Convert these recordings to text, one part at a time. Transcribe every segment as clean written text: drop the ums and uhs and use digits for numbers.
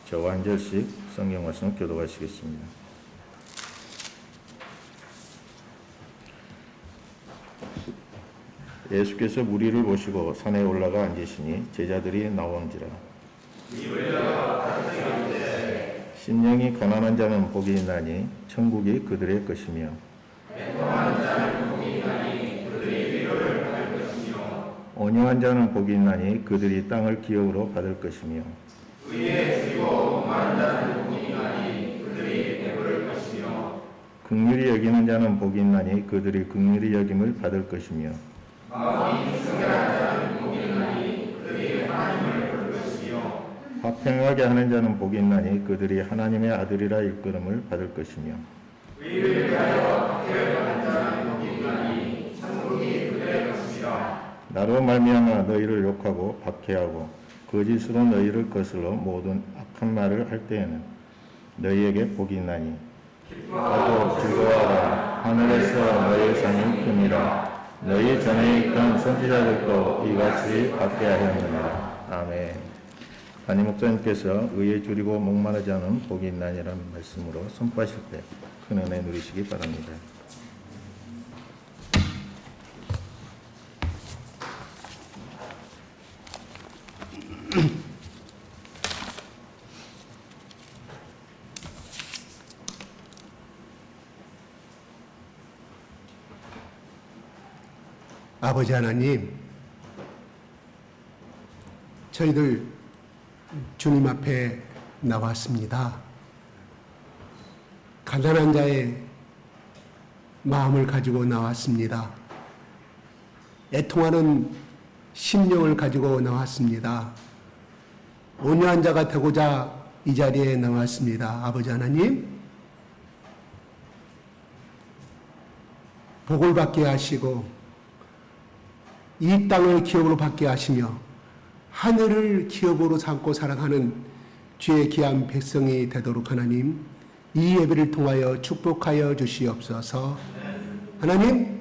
저와 한 절씩 성경 말씀 교독하시겠습니다. 예수께서 무리를 보시고 산에 올라가 앉으시니 제자들이 나온지라. 심령이 가난한 자는 복이 있나니 천국이 그들의 것이며 온유한 자는 복이 있나니 그들이 땅을 기업으로 받을 것이며 긍휼히 여기는 자는 복이 있나니 그들이 긍휼히 여김을 받을 것이며 화평하게 하는 자는 복이 있나니 그들이 하나님의 아들이라 일컬음을 받을 것이며 나로 말미암아 너희를 욕하고 박해하고 거짓으로 너희를 거슬러 모든 악한 말을 할 때에는 너희에게 복이 있나니 기뻐하고 즐거워하라. 하늘에서 너희의 상이 큽니다. 너희 전에 있던 선지자들도 이같이 받게 하였느니라. 아멘. 담임 목사님께서 의에 줄이고 목마르지 않은 복이 있나니라는 말씀으로 선포하실 때 큰 은혜 누리시기 바랍니다. 아버지 하나님, 저희들 주님 앞에 나왔습니다. 가난한 자의 마음을 가지고 나왔습니다. 애통하는 심령을 가지고 나왔습니다. 온유한 자가 되고자 이 자리에 나왔습니다. 아버지 하나님, 복을 받게 하시고 이 땅을 기업으로 받게 하시며 하늘을 기업으로 삼고 살아가는 주의 귀한 백성이 되도록 하나님, 이 예배를 통하여 축복하여 주시옵소서. 하나님,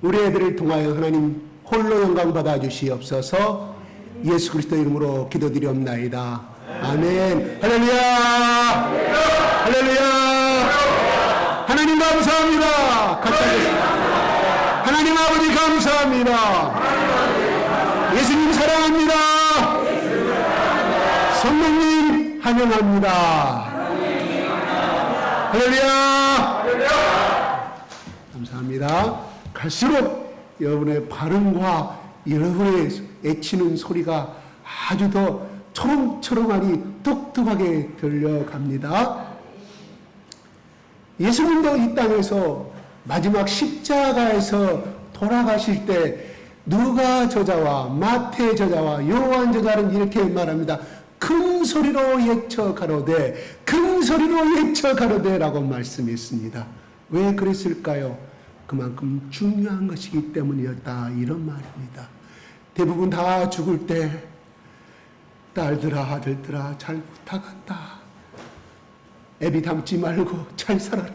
우리 예배를 통하여 하나님 홀로 영광 받아 주시옵소서. 예수 그리스도 이름으로 기도드리옵나이다. 아멘. 할렐루야. 할렐루야. 하나님 감사합니다. 같이 하겠습니다. 하나님 아버지 감사합니다. 예수님 사랑합니다. 성령님 환영합니다. 할렐루야. 감사합니다. 갈수록 여러분의 발음과 여러분의 애치는 소리가 아주 더 초롱초롱하니 똑똑하게 들려갑니다. 예수님도 이 땅에서 마지막 십자가에서 돌아가실 때 누가 저자와 마태 저자와 요한 저자는 이렇게 말합니다. 큰 소리로 외쳐 가로되, 큰 소리로 외쳐 가로되 라고 말씀했습니다. 왜 그랬을까요? 그만큼 중요한 것이기 때문이었다, 이런 말입니다. 대부분 다 죽을 때 딸들아 아들들아 잘 부탁한다, 애비 담지 말고 잘 살아라,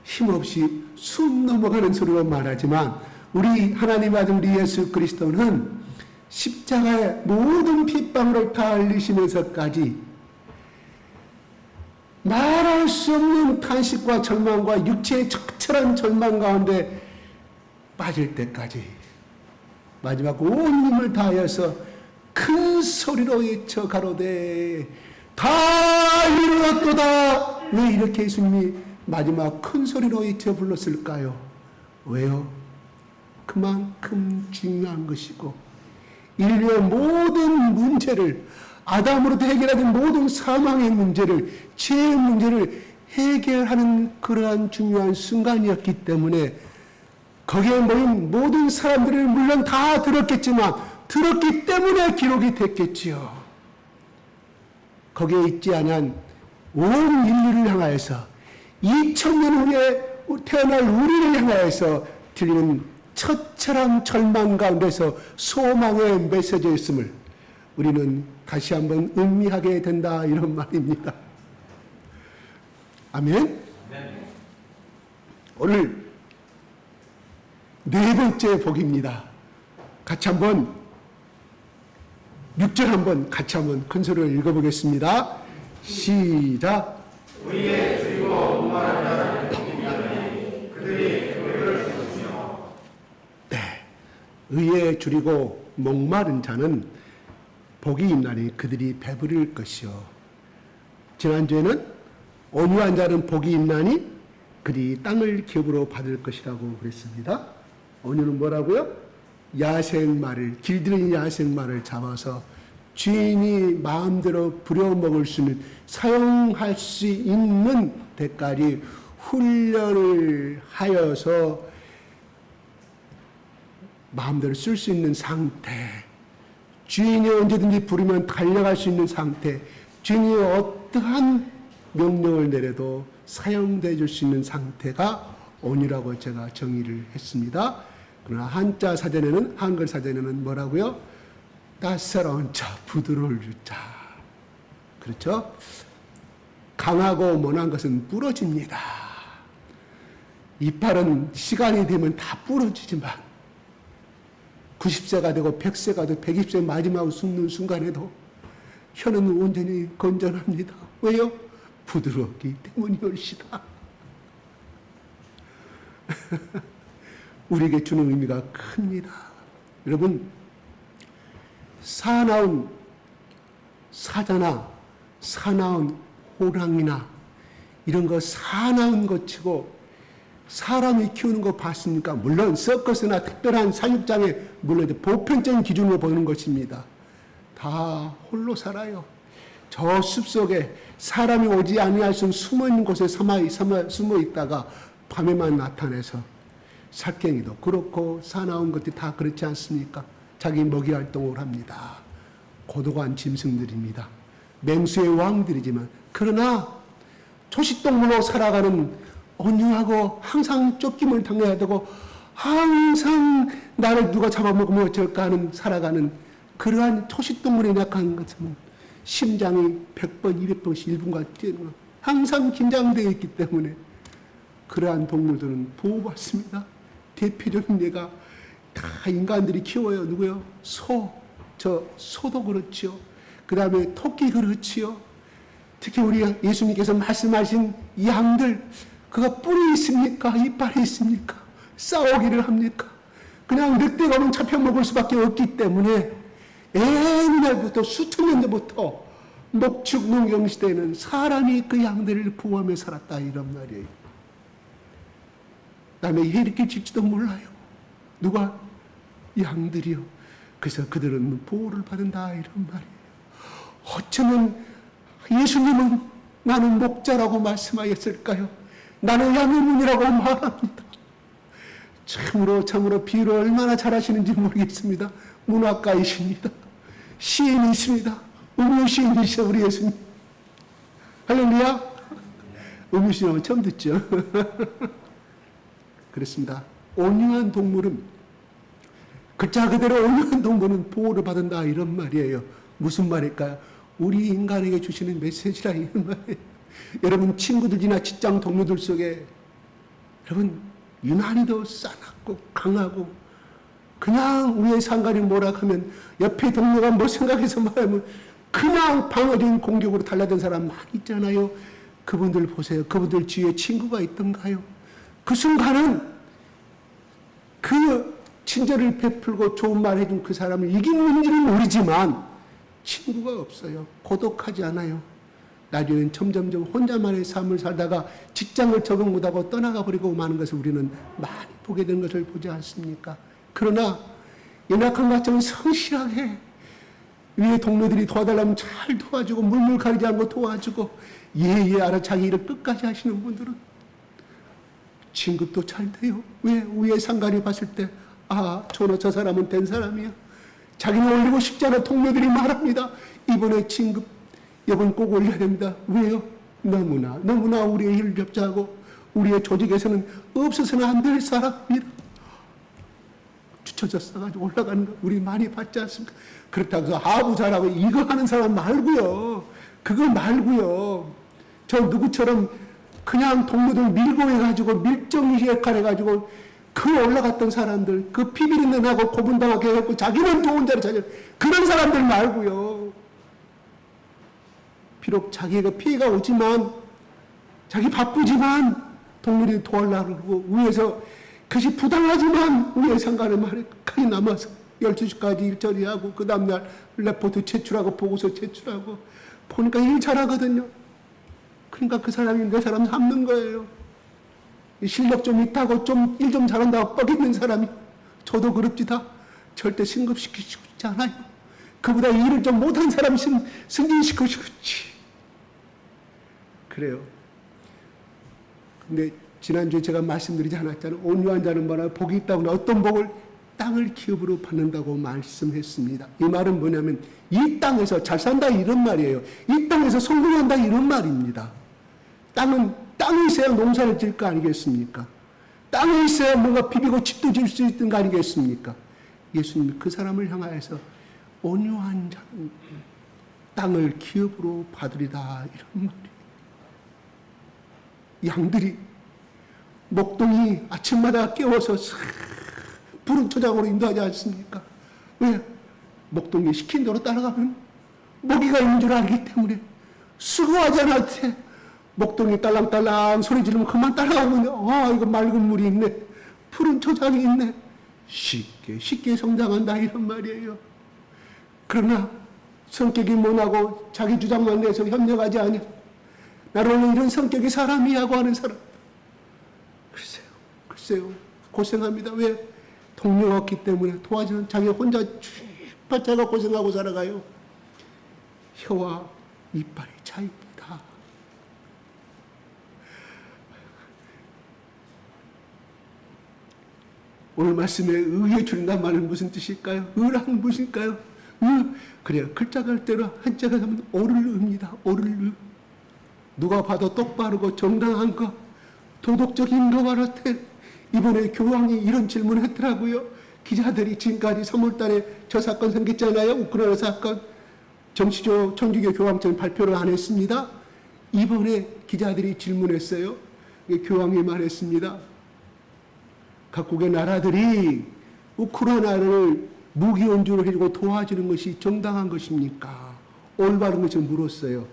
힘없이 숨 넘어가는 소리로 말하지만 우리 하나님 아들 우리 예수 그리스도는 십자가의 모든 핏방울을 다 흘리시면서까지 말할 수 없는 탄식과 절망과 육체의 처절한 절망 가운데 빠질 때까지 마지막 온 힘을 다하여서 큰 소리로 외쳐 가로되 다 이루었도다. 왜 이렇게 예수님이 마지막 큰 소리로 외쳐 불렀을까요? 왜요? 그만큼 중요한 것이고 인류의 모든 문제를, 아담으로부터 해결하던 모든 사망의 문제를, 죄의 문제를 해결하는 그러한 중요한 순간이었기 때문에 거기에 모인 모든 사람들을 물론 다 들었겠지만 들었기 때문에 기록이 됐겠지요. 거기에 있지 않은 온 인류를 향하여서 2000년 후에 태어날 우리를 향하여서 들리는 처절한 절망 가운데서 소망의 메시지였음을 우리는 다시 한번 음미하게 된다, 이런 말입니다. 아멘. 오늘 네 번째 복입니다. 같이 한번 6절 한번 같이 한번 큰 소리로 읽어보겠습니다. 시작. 의에 줄이고 목마른 자는 복이 있나니 그들이 그를 주시며. 네, 의에 줄이고 목마른 자는 복이 있나니 그들이 배부를 것이요. 지난주에는 온유한 자는 복이 있나니 그들이 땅을 기업으로 받을 것이라고 그랬습니다. 온유는 뭐라고요? 야생마를, 길들인 야생마를 잡아서 주인이 마음대로 부려먹을 수 있는, 사용할 수 있는 때까지 훈련을 하여서 마음대로 쓸 수 있는 상태, 주인이 언제든지 부르면 달려갈 수 있는 상태, 주인이 어떠한 명령을 내려도 사용돼 줄 수 있는 상태가 온유라고 제가 정의를 했습니다. 그러나 한자 사전에는, 한글 사전에는 뭐라고요? 따사로운 자, 부드러울 자. 그렇죠? 강하고 모난 것은 부러집니다. 이빨은 시간이 되면 다 부러지지만 90세가 되고 100세가 되고 120세 마지막 숨는 순간에도 혀는 온전히 건전합니다. 왜요? 부드럽기 때문이올시다. 우리에게 주는 의미가 큽니다. 여러분, 사나운 사자나 사나운 호랑이나 이런 거 사나운 것 치고 사람이 키우는 거 봤습니까? 물론 서커스나 특별한 사육장에 물론 보편적인 기준으로 보는 것입니다. 다 홀로 살아요. 저 숲속에 사람이 오지 아니할 수 숨어있는 곳에 숨어 있다가 밤에만 나타나서, 살쾡이도 그렇고 사나운 것들이 다 그렇지 않습니까? 자기 먹이 활동을 합니다. 고독한 짐승들입니다. 맹수의 왕들이지만, 그러나 초식동물로 살아가는, 온유하고 항상 쫓김을 당해야 되고 항상 나를 누가 잡아먹으면 어쩔까 하는 살아가는 그러한 초식동물에 약한 것은 심장이 100번, 200번씩 1분간 뛰는 것, 항상 긴장되어 있기 때문에 그러한 동물들은 보호받습니다. 대표적인 예가 다 인간들이 키워요. 누구요? 소도 그렇지요. 그 다음에 토끼 그렇지요. 특히 우리 예수님께서 말씀하신 양들, 그가 뿔이 있습니까? 이빨이 있습니까? 싸우기를 합니까? 그냥 늑대가 오면 잡혀먹을 수밖에 없기 때문에 옛날부터 수천 년도부터 목축 농경 시대에는 사람이 그 양들을 보호하며 살았다, 이런 말이에요. 남의 해를 질지도 몰라요. 누가? 양들이요. 그래서 그들은 보호를 받는다, 이런 말이에요. 어쩌면 예수님은 나는 목자라고 말씀하였을까요? 나는 양의 문이라고 말합니다. 참으로 비유를 얼마나 잘하시는지 모르겠습니다. 문학가이십니다. 시인이십니다. 음유시인이시죠, 우리 예수님. 할렐루야. 음유시인 처음 듣죠. 그렇습니다. 온유한 동물은, 글자 그대로 온유한 동물은 보호를 받는다, 이런 말이에요. 무슨 말일까요? 우리 인간에게 주시는 메시지라, 이런 말이에요. 여러분 친구들이나 직장 동료들 속에 여러분 유난히도 싸납고 강하고, 그냥 우리의 상관이 뭐라 하면 옆에 동료가 뭐 생각해서 말하면 그냥 방어적인 공격으로 달라든 사람 많이 있잖아요. 그분들 보세요. 그분들 주위에 친구가 있던가요? 그 순간은 그 친절을 베풀고 좋은 말 해준 그 사람을 이기는지는 모르지만 친구가 없어요. 고독하지 않아요. 나중에는 점점점 혼자만의 삶을 살다가 직장을 적응 못하고 떠나가 버리고 마는 것을 우리는 많이 보게 되는 것을 보지 않습니까? 그러나 연약한 것처럼 성실하게 위에 동료들이 도와달라면 잘 도와주고, 물물 가리지 않고 도와주고, 예예 알아 자기 일을 끝까지 하시는 분들은 진급도 잘 돼요. 왜? 위에 상관이 봤을 때 저 사람은 된 사람이야. 자기는 올리고 싶지 않아 동료들이 말합니다. 이번에 진급 이번 꼭 올려야 됩니다. 왜요? 너무나 우리의 일을 협조하고 우리의 조직에서는 없어서는 안 될 사람입니다. 추쳐져 써가지고 올라가는 거 우리 많이 봤지 않습니까? 그렇다고 해서 하부 잘하고 이거 하는 사람 말고요. 그거 말고요. 저 누구처럼 그냥 동료들 밀고 해가지고 밀정 역할 해가지고 그 올라갔던 사람들, 그 비비린내 나고 고분당하게 해갖고 자기는 좋은 자리 찾아 그런 사람들 말고요. 비록 자기가 피해가 오지만 자기 바쁘지만 동물이 도와주려고 위에서 그것이 부당하지만 위에 상관을 말해 끝까지 남아서 12시까지 일 처리하고 그 다음날 레포트 제출하고 보고서 제출하고 보니까 일 잘하거든요. 그러니까 그 사람이 내 사람 삼는 거예요. 실력 좀 있다고 좀 일 좀 잘한다고 뻑 있는 사람이 저도 그럽디다. 절대 승급시키고 싶지 않아요. 그보다 일을 좀 못한 사람 승진시키고 싶지. 그래요. 근데 지난주에 제가 말씀드리지 않았잖아요. 온유한 자는 뭐라 복이 있다고 어떤 복을 땅을 기업으로 받는다고 말씀했습니다. 이 말은 뭐냐면 이 땅에서 잘 산다 이런 말이에요. 이 땅에서 성공한다 이런 말입니다. 땅이 있어야 농사를 지을 거 아니겠습니까? 땅이 있어야 뭔가 비비고 집도 지을 수 있는 거 아니겠습니까? 예수님 그 사람을 향하여서 온유한 자는 땅을 기업으로 받으리다 이런 말이에요. 양들이 목동이 아침마다 깨워서 푸른 초장으로 인도하지 않습니까? 왜? 목동이 시킨 대로 따라가면 먹이가 있는 줄 알기 때문에 수고하지 않아도 돼. 목동이 딸랑딸랑 소리 지르면 그만 따라가면 이거 맑은 물이 있네. 푸른 초장이 있네. 쉽게 성장한다 이런 말이에요. 그러나 성격이 모나고 자기 주장만 내서 협력하지 않아. 나는 원래 이런 성격의 사람이라고 하는 사람. 글쎄요. 고생합니다. 왜? 동료가 없기 때문에 도와주는 자기 혼자 쥐파짜가 고생하고 살아가요. 혀와 이빨의 차이입니다. 오늘 말씀에 의에 준단 말은 무슨 뜻일까요? 의란 무엇일까요? 그래요. 글자가 대로 한자가 하면 오를 의입니다. 오를 의. 누가 봐도 똑바르고 정당한 거, 도덕적인 거 말할 이번에 교황이 이런 질문을 했더라고요. 기자들이 지금까지 3월달에 저 사건 생겼잖아요. 우크라이나 사건. 정치조 천주교 교황청 발표를 안 했습니다. 이번에 기자들이 질문했어요. 교황이 말했습니다. 각국의 나라들이 우크라이나를 무기援助를 해주고 도와주는 것이 정당한 것입니까? 올바른 것을 물었어요.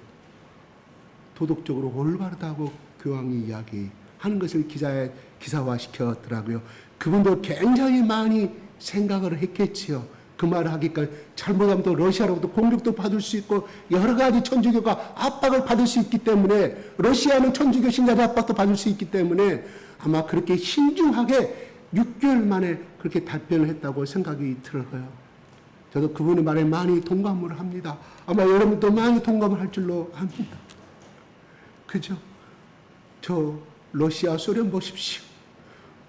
도덕적으로 올바르다고 교황이 이야기하는 것을 기사화시켰더라고요. 그분도 굉장히 많이 생각을 했겠지요. 그 말을 하기까지 잘못하면 또 러시아로부터 공격도 받을 수 있고 여러 가지 천주교가 압박을 받을 수 있기 때문에 러시아는 천주교 신자들 압박도 받을 수 있기 때문에 아마 그렇게 신중하게 6개월 만에 그렇게 답변을 했다고 생각이 들어요. 저도 그분의 말에 많이 동감을 합니다. 아마 여러분도 많이 동감을 할 줄로 압니다. 그죠? 저 러시아 소련 보십시오.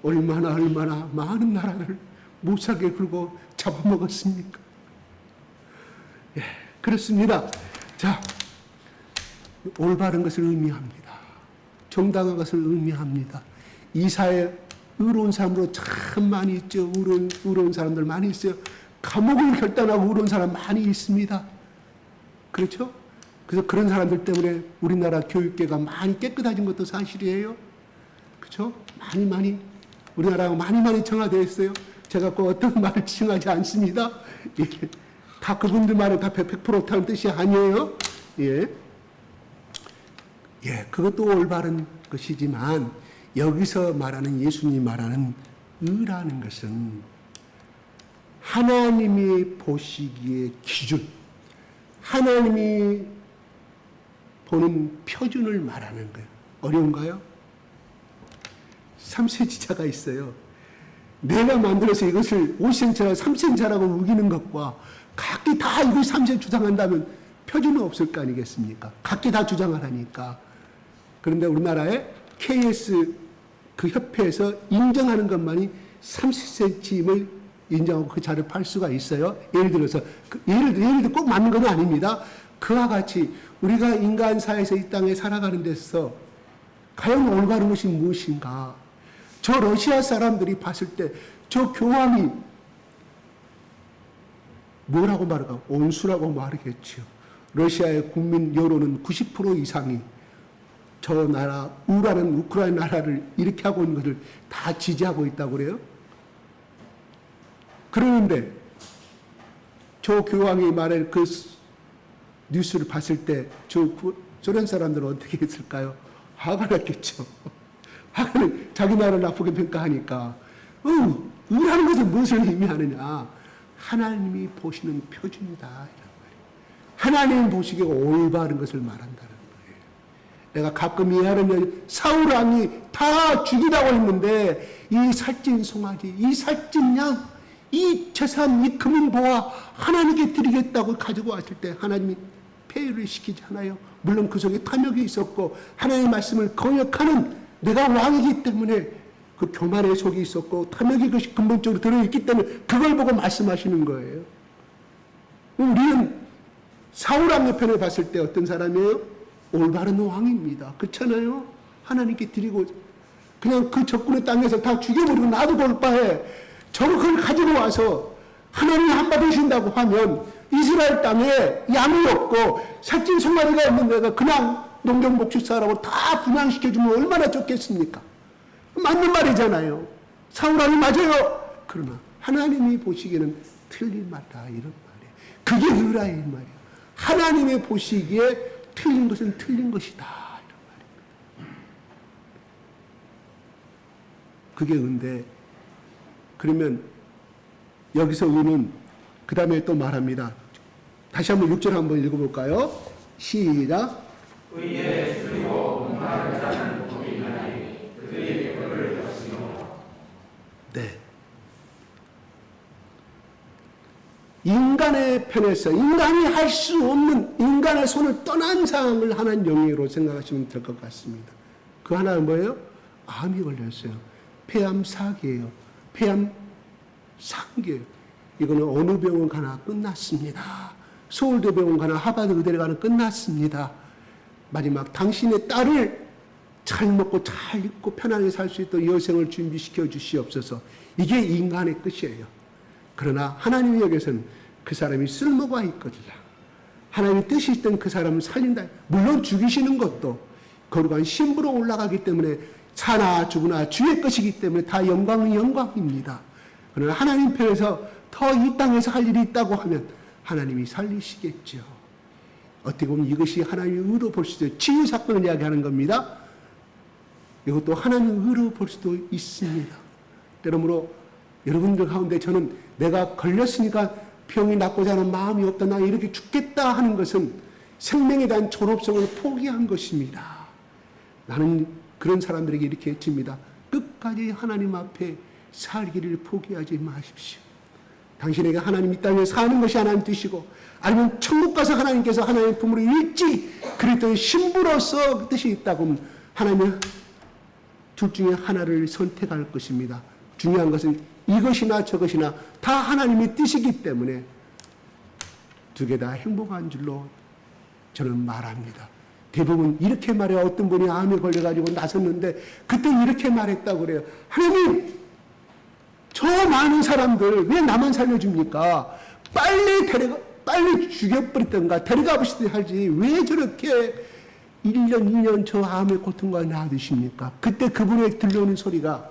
얼마나 많은 나라를 무사하게 굴고 잡아먹었습니까? 예, 그렇습니다. 자, 올바른 것을 의미합니다. 정당한 것을 의미합니다. 이 사회 의로운 사람으로 참 많이 있죠. 의로운 사람들 많이 있어요. 감옥을 결단하고 의로운 사람 많이 있습니다. 그렇죠? 그래서 그런 사람들 때문에 우리나라 교육계가 많이 깨끗해진 것도 사실이에요. 그렇죠? 많이 우리나라가 많이 정화되어 있어요. 제가 꼭 어떤 말을 지칭하지 않습니다. 예. 다 그분들 말은 다 100% 타는 뜻이 아니에요. 예. 예, 그것도 올바른 것이지만 여기서 말하는 예수님이 말하는 의라는 것은 하나님이 보시기에 기준, 하나님이 보는 표준을 말하는 거예요. 어려운가요? 3cm자가 있어요. 내가 만들어서 이것을 5cm라고 3cm라고 우기는 것과 각기 다 이걸 3cm 주장한다면 표준은 없을 거 아니겠습니까? 각기 다 주장을 하니까. 그런데 우리나라의 KS 그 협회에서 인정하는 것만이 30cm임을 인정하고 그 자를 팔 수가 있어요. 예를 들어서 예를 들어 꼭 맞는 건 아닙니다. 그와 같이 우리가 인간 사회에서 이 땅에 살아가는 데서 과연 올바른 것이 무엇인가? 저 러시아 사람들이 봤을 때 저 교황이 뭐라고 말할까? 온수라고 말하겠죠. 러시아의 국민 여론은 90% 이상이 저 나라 우라는 우크라이나 나라를 이렇게 하고 있는 것을 다 지지하고 있다고 그래요? 그러는데 저 교황이 말할 그 뉴스를 봤을 때 저런 사람들은 어떻게 했을까요? 화가 났겠죠. 화가는 자기 나라를 나쁘게 평가하니까 의라는 것은 무엇을 의미하느냐? 하나님이 보시는 표준이다 이런 말이에요. 하나님 보시기에 올바른 것을 말한다는 거예요. 내가 가끔 이해하는 사울 왕이 다 죽이라고 했는데 이 살찐 송아지, 이 살찐 양, 이 재산, 이 금은 보아 하나님께 드리겠다고 가지고 왔을 때 하나님이 폐위를 시키지 않아요. 물론 그 속에 탐욕이 있었고 하나님의 말씀을 거역하는 내가 왕이기 때문에 그 교만의 속이 있었고 탐욕이 그것이 근본적으로 들어있기 때문에 그걸 보고 말씀하시는 거예요. 우리는 사울 왕의 편을 봤을 때 어떤 사람이에요? 올바른 왕입니다. 그렇잖아요? 하나님께 드리고 그냥 그 적군의 땅에서 다 죽여버리고 나도 볼 바에 저걸 가지고 와서 하나님이 한받으신다고 하면 이스라엘 땅에 양이 없고 살찐 송아지가 없는 데가 그냥 농경복지사라고 다 분양시켜주면 얼마나 좋겠습니까? 맞는 말이잖아요. 사울왕이 맞아요. 그러나 하나님이 보시기에는 틀린 말이다 이런 말이에요. 그게 의라의 말이에요. 하나님의 보시기에 틀린 것은 틀린 것이다 이런 말이에요. 그게 의인데 그러면 여기서 의는 그 다음에 또 말합니다. 다시 한번 6절 한번 읽어볼까요? 시작. 의에 쓰리고 공하는 자는 복이 있나니 그들이 그를 여시노라. 네. 인간의 편에서 인간이 할 수 없는 인간의 손을 떠난 상황을 하나님 영예로 생각하시면 될 것 같습니다. 그 하나는 뭐예요? 암이 걸렸어요. 폐암 4기예요. 폐암 3기예요. 이거는 어느 병원 가나 끝났습니다. 서울대 병원 가나 하버드 의대를 가나 끝났습니다. 마지막 당신의 딸을 잘 먹고 잘 입고 편하게 살 수 있도록 여생을 준비시켜 주시옵소서. 이게 인간의 끝이에요. 그러나 하나님의 역에서는 그 사람이 쓸모가 있거든요. 하나님의 뜻이 있던 그 사람을 살린다. 물론 죽이시는 것도 거룩한 신부로 올라가기 때문에 사나 죽으나 주의 것이기 때문에 다 영광은 영광입니다. 그러나 하나님 편에서 더 이 땅에서 할 일이 있다고 하면 하나님이 살리시겠죠. 어떻게 보면 이것이 하나님의 의로 볼 수도 있어요. 치유 사건을 이야기하는 겁니다. 이것도 하나님의 의로 볼 수도 있습니다. 그러므로 여러분들 가운데 저는 내가 걸렸으니까 병이 낫고자 하는 마음이 없다. 나 이렇게 죽겠다 하는 것은 생명에 대한 존엄성을 포기한 것입니다. 나는 그런 사람들에게 이렇게 외칩니다. 끝까지 하나님 앞에 살기를 포기하지 마십시오. 당신에게 하나님 이 땅에 사는 것이 하나님 뜻이고 아니면 천국 가서 하나님께서 하나님의 품으로 일찍 그리스도의 신부로서 그 뜻이 있다고 하면 하나님은 둘 중에 하나를 선택할 것입니다. 중요한 것은 이것이나 저것이나 다 하나님의 뜻이기 때문에 두 개 다 행복한 줄로 저는 말합니다. 대부분 이렇게 말해요. 어떤 분이 암에 걸려가지고 나섰는데 그때 이렇게 말했다고 그래요. 하나님, 저 많은 사람들 왜 나만 살려줍니까? 빨리 죽여버리던가 데려가 보시든지 하지 왜 저렇게 1년, 2년 저 암의 고통과 나으십니까? 그때 그분에게 들려오는 소리가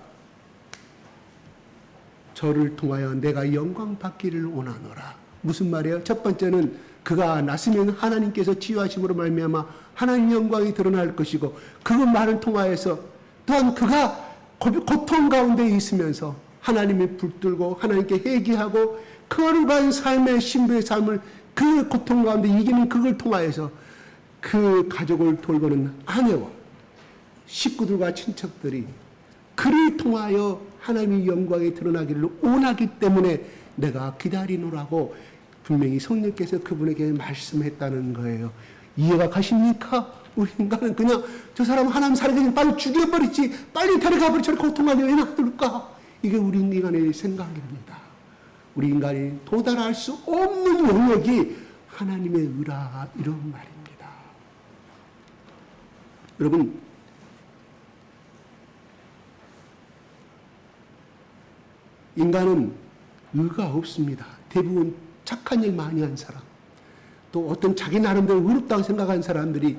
저를 통하여 내가 영광 받기를 원하노라. 무슨 말이에요? 첫 번째는 그가 났으면 하나님께서 치유하심으로 말미암아 하나님 영광이 드러날 것이고 그 말을 통하여서 또한 그가 고통 가운데 있으면서 하나님이 붙들고 하나님께 회개하고 거룩한 삶의 신부의 삶을 그 고통 가운데 이기는 그걸 통하여서 그 가족을 돌보는 아내와 식구들과 친척들이 그를 통하여 하나님의 영광이 드러나기를 원하기 때문에 내가 기다리노라고 분명히 성령께서 그분에게 말씀했다는 거예요. 이해가 가십니까? 우리 인간은 그냥 저 사람 하나님 살게 빨리 죽여버리지 빨리 데려가 버리 저를 고통하게 왜 놔둘까? 이게 우리 인간의 생각입니다. 우리 인간이 도달할 수 없는 영역이 하나님의 의라 이런 말입니다. 여러분 인간은 의가 없습니다. 대부분 착한 일 많이 한 사람 또 어떤 자기 나름대로 의롭다고 생각한 사람들이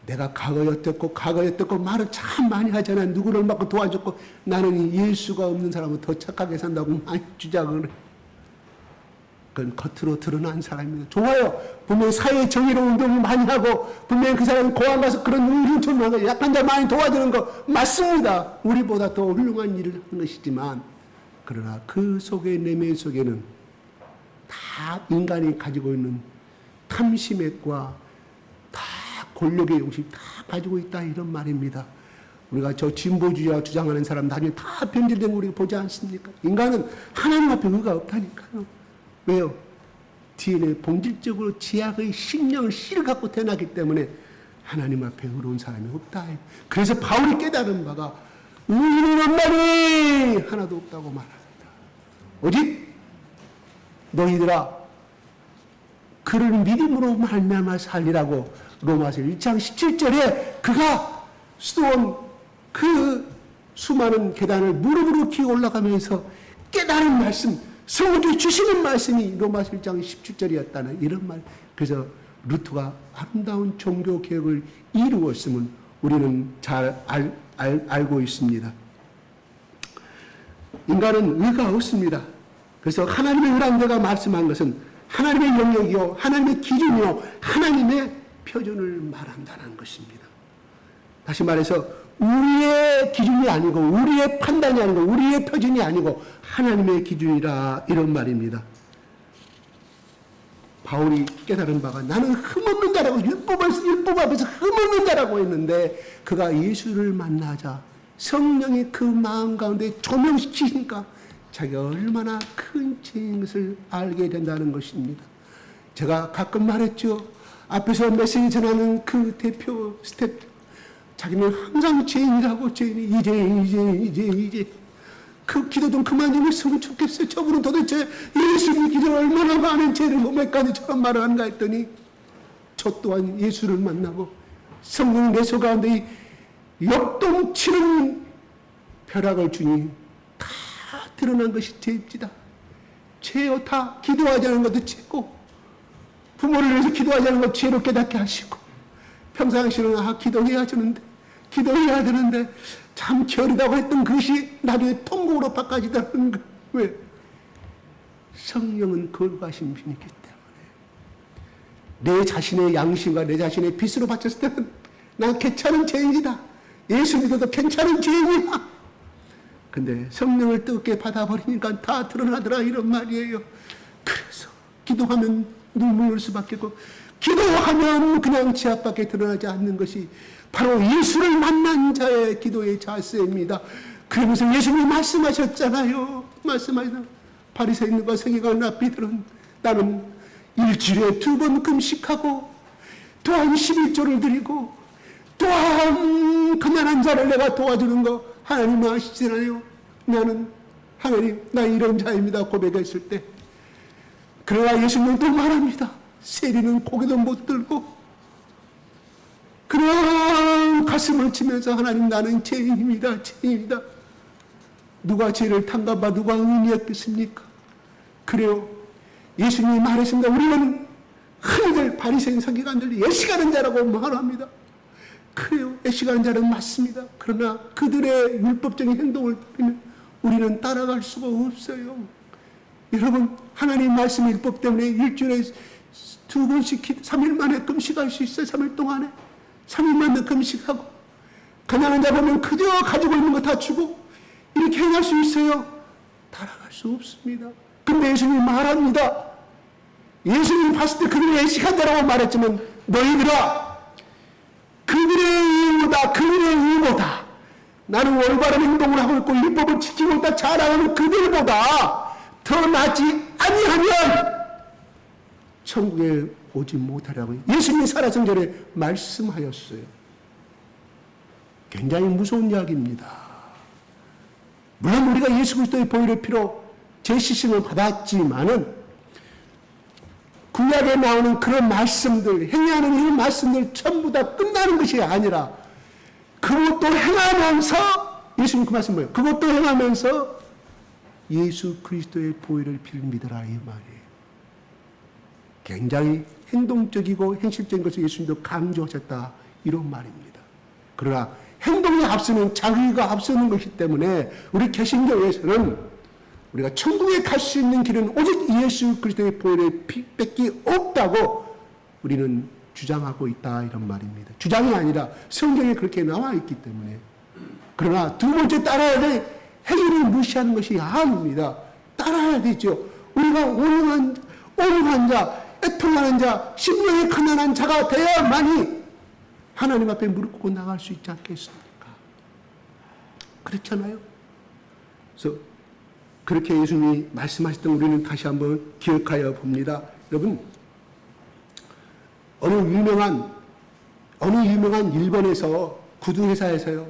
내가 과거에 어땠고 말을 참 많이 하잖아. 누구를 막고 도와줬고 나는 예수가 없는 사람은 더 착하게 산다고 많이 주장을 해. 그건 겉으로 드러난 사람입니다. 좋아요. 분명히 사회 정의로운 운동을 많이 하고 분명히 그 사람이 고아 가서 그런 의륜천명하고 약한 자 많이 도와주는 거 맞습니다. 우리보다 더 훌륭한 일을 하는 것이지만 그러나 그 속에 내면 속에는 다 인간이 가지고 있는 탐심액과 다 권력의 욕심 다 가지고 있다 이런 말입니다. 우리가 저 진보주의와 주장하는 사람 나중에 다 변질된 거 우리가 보지 않습니까? 인간은 하나님 앞에 의가 없다니까요. 왜요? DNA 본질적으로 지약의 심령을 씨를 갖고 태어났기 때문에 하나님 앞에 의로운 사람이 없다. 그래서 바울이 깨달은 바가 의인은 없나니 하나도 없다고 말합니다. 오직 너희들아 그를 믿음으로 말미암아 살리라고 로마서 1장 17절에 그가 수도원 그 수많은 계단을 무릎으로 기어 올라가면서 깨달은 말씀 성령이 주시는 말씀이 로마서 1장 17절이었다는 이런 말. 그래서 루터가 아름다운 종교 개혁을 이루었음을 우리는 잘 알고 있습니다. 인간은 의가 없습니다. 그래서 하나님의 의라는 데가 말씀한 것은 하나님의 영역이요 하나님의 기준이요 하나님의 표준을 말한다는 것입니다. 다시 말해서 우리의 기준이 아니고 우리의 판단이 아니고 우리의 표준이 아니고 하나님의 기준이라 이런 말입니다. 바울이 깨달은 바가 나는 흠없는 자라고 율법 앞에서 흠없는 자라고 했는데 그가 예수를 만나자 성령이 그 마음 가운데 조명시키니까 자기가 얼마나 큰 죄인 것을 알게 된다는 것입니다. 제가 가끔 말했죠. 앞에서 메시지 전하는 그 대표 스텝 자기는 항상 죄인이라고 죄인이 이제 그 기도 좀 그만 좀 했으면 좋겠어요. 저분은 도대체 예수님 기도 얼마나 많은 죄를 몸에까지 저런 말을 하는가 했더니 저 또한 예수를 만나고 성령 내 속 가운데 역동치는 벼락을 주니 다 드러난 것이 죄입니다. 죄요 다 기도하지 않은 것도 죄고 부모를 위해서 기도하지 않은 것 죄로 깨닫게 하시고 평상시는 기도해야 되는데 참 게으르다고 했던 그것이 나중에 통곡으로 바꿔지다는 거. 왜? 성령은 거룩하신 분이기 때문에 내 자신의 양심과 내 자신의 빛으로 바쳤을 때는 난 괜찮은 죄인이다. 예수 믿어도 괜찮은 죄인이야. 근데 성령을 뜨겁게 받아버리니까 다 드러나더라 이런 말이에요. 그래서 기도하면 눈물 날 수밖에 없고 기도하면 그냥 제 앞밖에 드러나지 않는 것이 바로 예수를 만난 자의 기도의 자세입니다. 그러면서 예수님이 말씀하셨잖아요. 바리새인과 서기관 랍비들은 나는 일주일에 2번 금식하고 또한 11조를 드리고 또한 가난한 자를 내가 도와주는 거 하나님 아시잖아요. 나는 하나님 나 이런 자입니다 고백했을 때 그러나 예수님은 또 말합니다. 세리는 고개도 못 들고 그냥 가슴을 치면서 하나님 나는 죄인입니다. 누가 죄를 탕감받아 누가 의인이었겠습니까? 그래요. 예수님이 말했습니다. 우리는 흔히들 바리새인 서기관들이 애식하는 자라고 말합니다. 그래요. 애식하는 자는 맞습니다. 그러나 그들의 율법적인 행동을 보면 우리는 따라갈 수가 없어요. 여러분 하나님 말씀 율법 때문에 일주일에 2번씩 3일 만에 금식할 수 있어요. 3일 동안에 3일 만에 금식하고 가난한 자 보면 그저 가지고 있는 거 다 주고 이렇게 행할 수 있어요. 따라갈 수 없습니다. 근데 예수님이 말합니다. 예수님이 봤을 때 그들이 애식한 자라고 말했지만 너희들아 그들의 의보다 나는 올바른 행동을 하고 있고 율법을 지키고 있다 잘하는 그들보다 더 낫지 아니하면 천국에 오지 못하라고 예수님이 살아생전에 말씀하였어요. 굉장히 무서운 이야기입니다. 물론 우리가 예수 그리스도의 보혈의 피로 죄 씻음을 받았지만은 구약에 나오는 그런 말씀들, 행하는 이런 말씀들 전부 다 끝나는 것이 아니라 그것도 행하면서 예수님 그 말씀 뭐예요? 그것도 행하면서 예수 그리스도의 보혈의 피를 믿어라 이 말이에요. 굉장히 행동적이고 현실적인 것을 예수님도 강조하셨다 이런 말입니다. 그러나 행동이 앞서는 자기가 앞서는 것이기 때문에 우리 개신교에서는 우리가 천국에 갈 수 있는 길은 오직 예수 그리스도의 보혈의 피밖에 없다고 우리는 주장하고 있다 이런 말입니다. 주장이 아니라 성경에 그렇게 나와 있기 때문에. 그러나 두 번째 따라야 될 행위를 무시하는 것이 아닙니다. 따라야 되죠. 우리가 온유한 자, 애통하는 자, 심령이 가난한 자가 되어야만이 하나님 앞에 무릎 꿇고 나갈 수 있지 않겠습니까? 그렇잖아요. 그래서 그렇게 예수님이 말씀하셨던 우리는 다시 한번 기억하여 봅니다. 여러분, 어느 유명한 일본에서 구두 회사에서요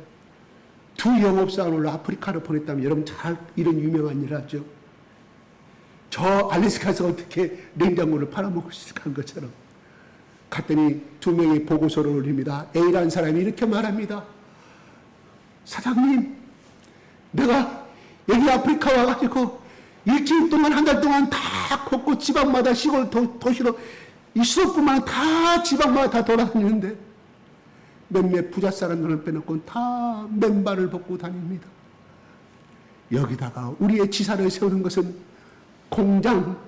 두 영업사원을 아프리카로 보냈다면 여러분 잘 이런 유명한 일 하죠. 저 알래스카에서 어떻게 냉장고를 팔아먹을 수 있을까 한 것처럼 갔더니 두 명이 보고서를 올립니다. A라는 사람이 이렇게 말합니다. 사장님, 내가 여기 아프리카 와가지고 일주일 동안 한 달 동안 다 걷고 지방마다 시골 도시로 이 수도권만 다 지방마다 다 돌아다니는데 몇몇 부자 사람들은 빼놓고 다 맨발을 벗고 다닙니다. 여기다가 우리의 지사를 세우는 것은 공장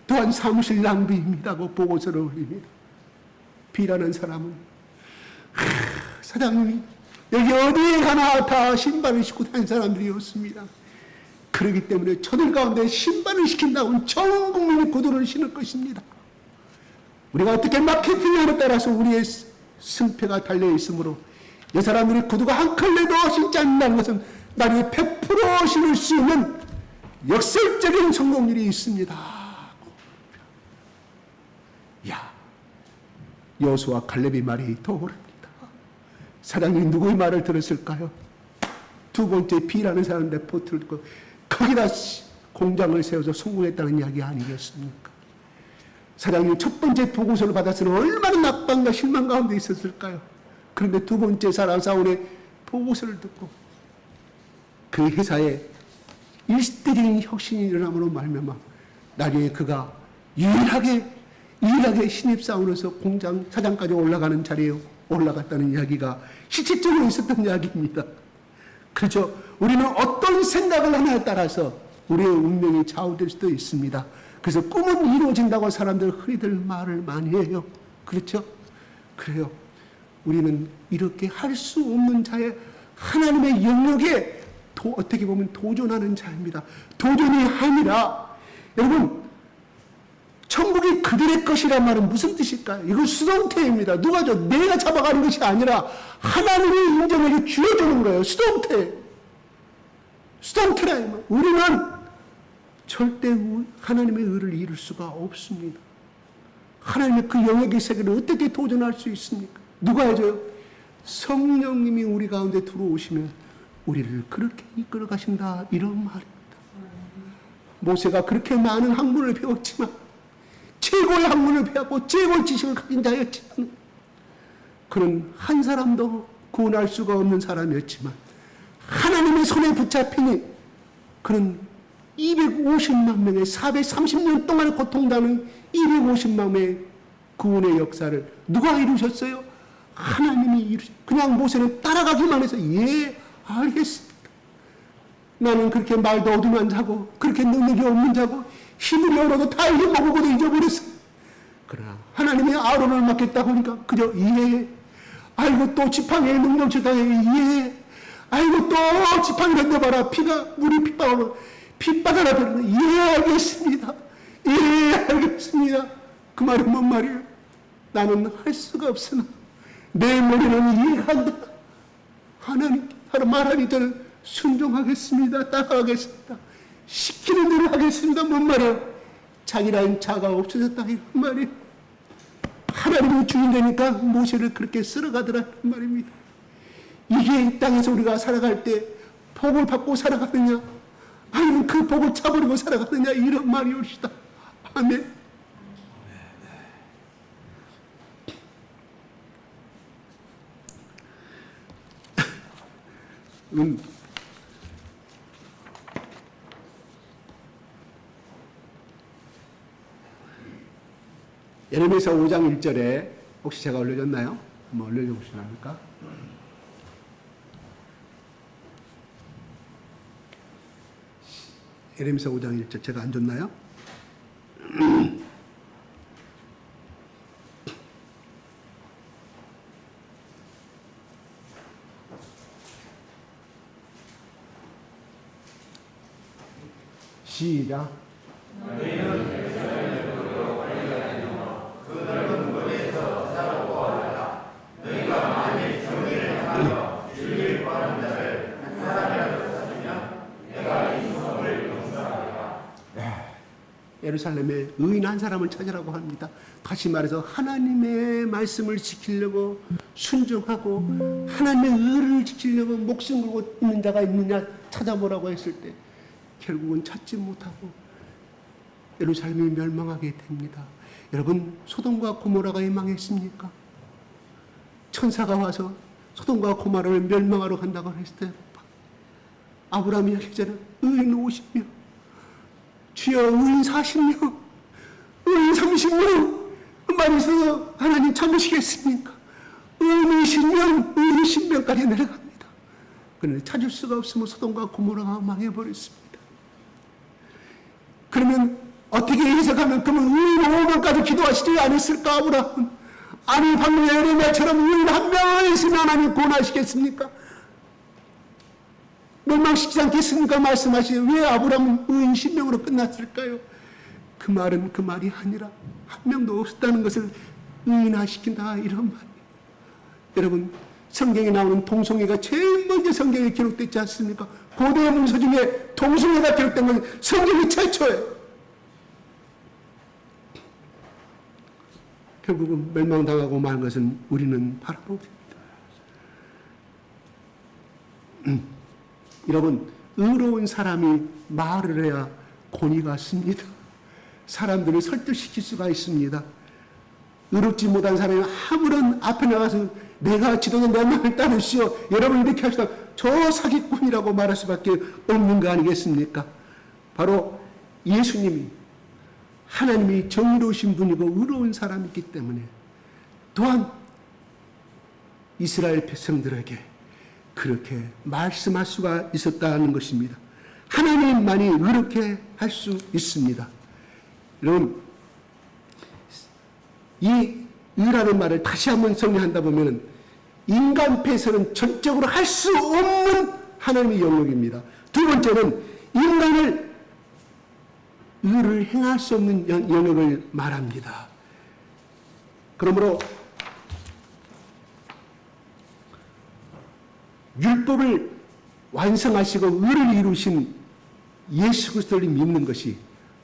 또한 사무실 낭비입니다고 보고서를 올립니다. B라는 사람은 사장님이 여기 어디에 가나 다 신발을 신고 다니는 사람들이었습니다. 그렇기 때문에 저들 가운데 신발을 시킨다고는 전 국민이 구두를 신을 것입니다. 우리가 어떻게 마케팅하에 따라서 우리의 승패가 달려 있으므로 이 사람들이 구두가 한 컬레도 신지 않는다는 것은 나중에 100% 신을 수 있는 역설적인 성공률이 있습니다. 야, 여호수아 갈렙의 말이 떠오릅니다. 사장님 누구의 말을 들었을까요? 두 번째 B라는 사람 레포트를 듣고 거기다 공장을 세워서 성공했다는 이야기 아니겠습니까? 사장님 첫 번째 보고서를 받았으면 얼마나 낙방과 실망 가운데 있었을까요? 그런데 두 번째 사원의 보고서를 듣고 그 회사에 일시적인 혁신이 일어남으로 말미암아 나중에 그가 유일하게 신입사원으로서 공장 사장까지 올라가는 자리에 올라갔다는 이야기가 실질적으로 있었던 이야기입니다. 그렇죠. 우리는 어떤 생각을 하냐에 따라서 우리의 운명이 좌우될 수도 있습니다. 그래서 꿈은 이루어진다고 사람들 흔히들 말을 많이 해요. 그렇죠? 그래요. 우리는 이렇게 할 수 없는 자의 하나님의 영역에 어떻게 보면 도전하는 자입니다. 도전이 아니라 여러분 천국이 그들의 것이란 말은 무슨 뜻일까요? 이건 수동태입니다. 누가 내가 잡아가는 것이 아니라 하나님의 인정에게 주어주는 거예요. 수동태라. 우리는 절대 하나님의 의를 이룰 수가 없습니다. 하나님의 그 영역의 세계를 어떻게 도전할 수 있습니까? 누가 해줘요? 성령님이 우리 가운데 들어오시면 우리를 그렇게 이끌어 가신다 이런 말입니다. 모세가 그렇게 많은 학문을 배웠지만 최고의 학문을 배웠고 최고의 지식을 가진 자였지만 그는 한 사람도 구원할 수가 없는 사람이었지만 하나님의 손에 붙잡히니 그는 250만 명의 430년 동안 고통당하는 250만 명의 구원의 역사를 누가 이루셨어요? 하나님이 이루셨어요. 그냥 모세는 따라가기만 해서 알겠습니다. 나는 그렇게 말도 어둠한 자고 그렇게 능력이 없는 자고 힘을 열어도 다 잊어먹고 잊어버렸어요. 그러나 하나님이 아론을 맡겼다고 하니까 그저 이해해. 아이고 또 지팡이의 능력 주다에 이해해. 아이고 또 지팡이 던져봐라. 물이 핏바다라 버리는 이해하겠습니다. 이해하겠습니다. 그 말은 뭔 말이에요? 나는 할 수가 없으나 내 머리는 이해가 안 된다. 하나님 말하니 저는 순종하겠습니다. 따라가겠습니다. 시키는 대로 하겠습니다. 뭔 말이에요? 자기라는 자가 없어졌다 이런 말이에요. 하나님이 주인되니까 모세를 그렇게 쓸어가더라 이런 말입니다. 이게 이 땅에서 우리가 살아갈 때 복을 받고 살아가느냐 아니면 그 복을 차버리고 살아가느냐 이런 말이옵시다. 아멘. 예레미야서 5장 1절에 혹시 제가 올려줬나요? 한번 올려보시랍니까? 예레미야 5장 1절 제가 안 줬나요? 시작. 예루살렘에 의인 한 사람을 찾으라고 합니다. 다시 말해서 하나님의 말씀을 지키려고 순종하고 하나님의 의를 지키려고 목숨 걸고 있는 자가 있느냐 찾아보라고 했을 때 결국은 찾지 못하고 예루살렘이 멸망하게 됩니다. 여러분, 소돔과 고모라가 망했습니까? 천사가 와서 소돔과 고모라를 멸망하러 간다고 했을 때 아브라함이 하기자는 의인 50명, 주여 의인 40명, 의인 30명 말해서 하나님 참으시겠습니까? 의인 20명, 의인 10명까지 내려갑니다. 그런데 찾을 수가 없으면 소돔과 고모라가 망해버렸습니다. 그러면 어떻게 해석하면 그러면 의인 5명까지 기도하시지 않았을까 아브라함은? 아니 방금 예레미야처럼 의인 한 명을 있으면 하나님 구원하시겠습니까? 멸망시키지 않겠습니까? 말씀하시니 왜 아브라함은 의인 10명으로 끝났을까요? 그 말은 그 말이 아니라 한 명도 없었다는 것을 의인화시킨다 이런 말이에요. 여러분, 성경에 나오는 동성애가 제일 먼저 성경에 기록됐지 않습니까? 고대 문서 중에 동성애가 기록된 건 성경이 최초예요. 결국은 멸망당하고 만 것은 우리는 바라보게 됩니다. 여러분, 의로운 사람이 말을 해야 권위가 씁니다. 사람들을 설득시킬 수가 있습니다. 의롭지 못한 사람이 아무런 앞에 나가서 내가 지도자 내 말을 따르시오. 여러분 이렇게 하시다 저 사기꾼이라고 말할 수밖에 없는 거 아니겠습니까? 바로 예수님이 하나님이 정의로우신 분이고 의로운 사람이기 때문에 또한 이스라엘 백성들에게 그렇게 말씀할 수가 있었다는 것입니다. 하나님만이 의롭게 할 수 있습니다. 여러분, 이 의라는 말을 다시 한번 정리한다 보면 인간 패서는 전적으로 할 수 없는 하나님의 영역입니다. 두 번째는 인간을 의를 행할 수 없는 영역을 말합니다. 그러므로 율법을 완성하시고 의를 이루신 예수 그리스도를 믿는 것이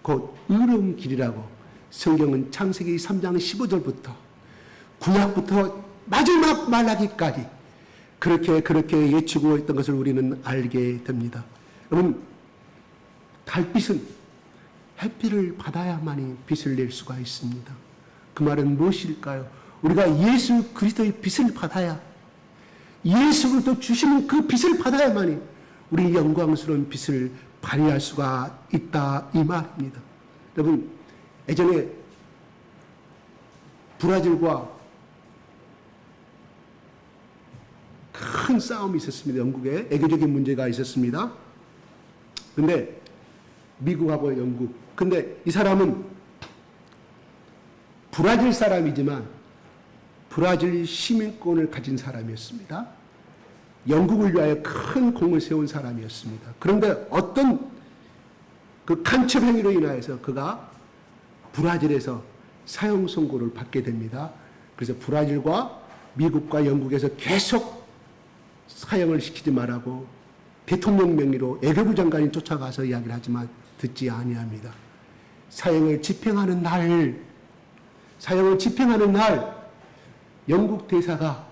곧 의로운 길이라고 성경은 창세기 3장 15절부터 구약부터 마지막 말라기까지 그렇게 예치고 있던 것을 우리는 알게 됩니다. 여러분, 달빛은 햇빛을 받아야만이 빛을 낼 수가 있습니다. 그 말은 무엇일까요? 우리가 예수 그리스도의 빛을 받아야, 예수 그리스도 주시는 그 빛을 받아야만이 우리 영광스러운 빛을 발휘할 수가 있다 이 말입니다. 여러분, 예전에 브라질과 큰 싸움이 있었습니다. 영국에 애교적인 문제가 있었습니다. 근데 미국하고 영국, 근데 이 사람은 브라질 사람이지만 브라질 시민권을 가진 사람이었습니다. 영국을 위하여 큰 공을 세운 사람이었습니다. 그런데 어떤 그 간첩 행위로 인하여서 그가 브라질에서 사형 선고를 받게 됩니다. 그래서 브라질과 미국과 영국에서 계속 사형을 시키지 말라고 대통령 명의로 외교부 장관이 쫓아가서 이야기를 하지만 듣지 아니합니다. 사형을 집행하는 날 영국 대사가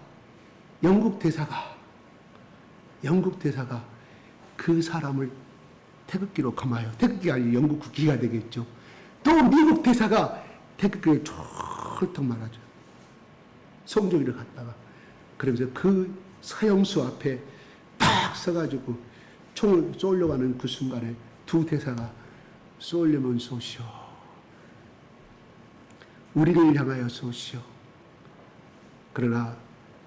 그 사람을 태극기로 감아요. 태극기가 아니고 영국 국기가 되겠죠. 또 미국 대사가 태극기를 쫄딱 말아줘. 성조기를 갖다가. 그러면서 그 사형수 앞에 딱 서가지고 총을 쏘려고 하는 그 순간에 두 대사가 쏘려면 쏘시오. 우리를 향하여 쏘시오. 그러나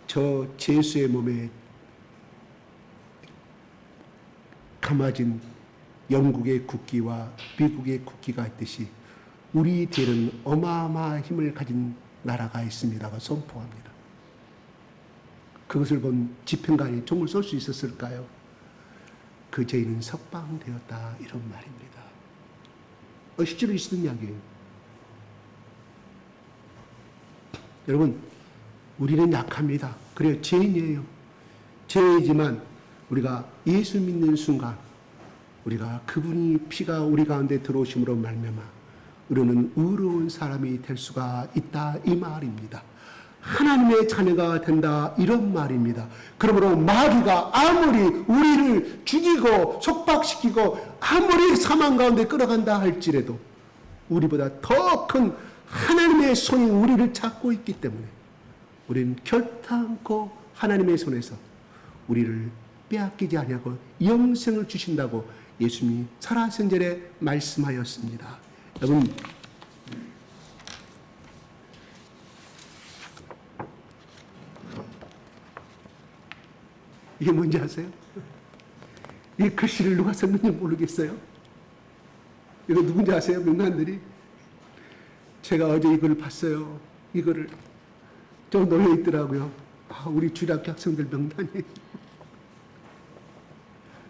저 제수의 몸에 감아진 영국의 국기와 미국의 국기가 있듯이 우리 뒤에는 어마어마한 힘을 가진 나라가 있습니다가 선포합니다. 그것을 본 집행관이 총을 쏠 수 있었을까요? 그 죄인은 석방되었다 이런 말입니다. 실제로 있었던 이야기예요. 여러분, 우리는 약합니다. 그래요, 죄인이에요. 죄이지만 우리가 예수 믿는 순간 우리가 그분이 피가 우리 가운데 들어오심으로 말미암아 우리는 의로운 사람이 될 수가 있다 이 말입니다. 하나님의 자녀가 된다 이런 말입니다. 그러므로 마귀가 아무리 우리를 죽이고 속박시키고 아무리 사망 가운데 끌어간다 할지라도 우리보다 더 큰 하나님의 손이 우리를 잡고 있기 때문에 우리는 결탄코 하나님의 손에서 우리를 빼앗기지 아니하고 영생을 주신다고 예수님이 살아생전에 말씀하였습니다. 여러분, 이게 뭔지 아세요? 이 글씨를 누가 썼는지 모르겠어요. 이거 누군지 아세요? 명단들이. 제가 어제 이걸 봤어요. 이거를 좀 놀려 있더라고요. 우리 주일학교 학생들 명단이에요.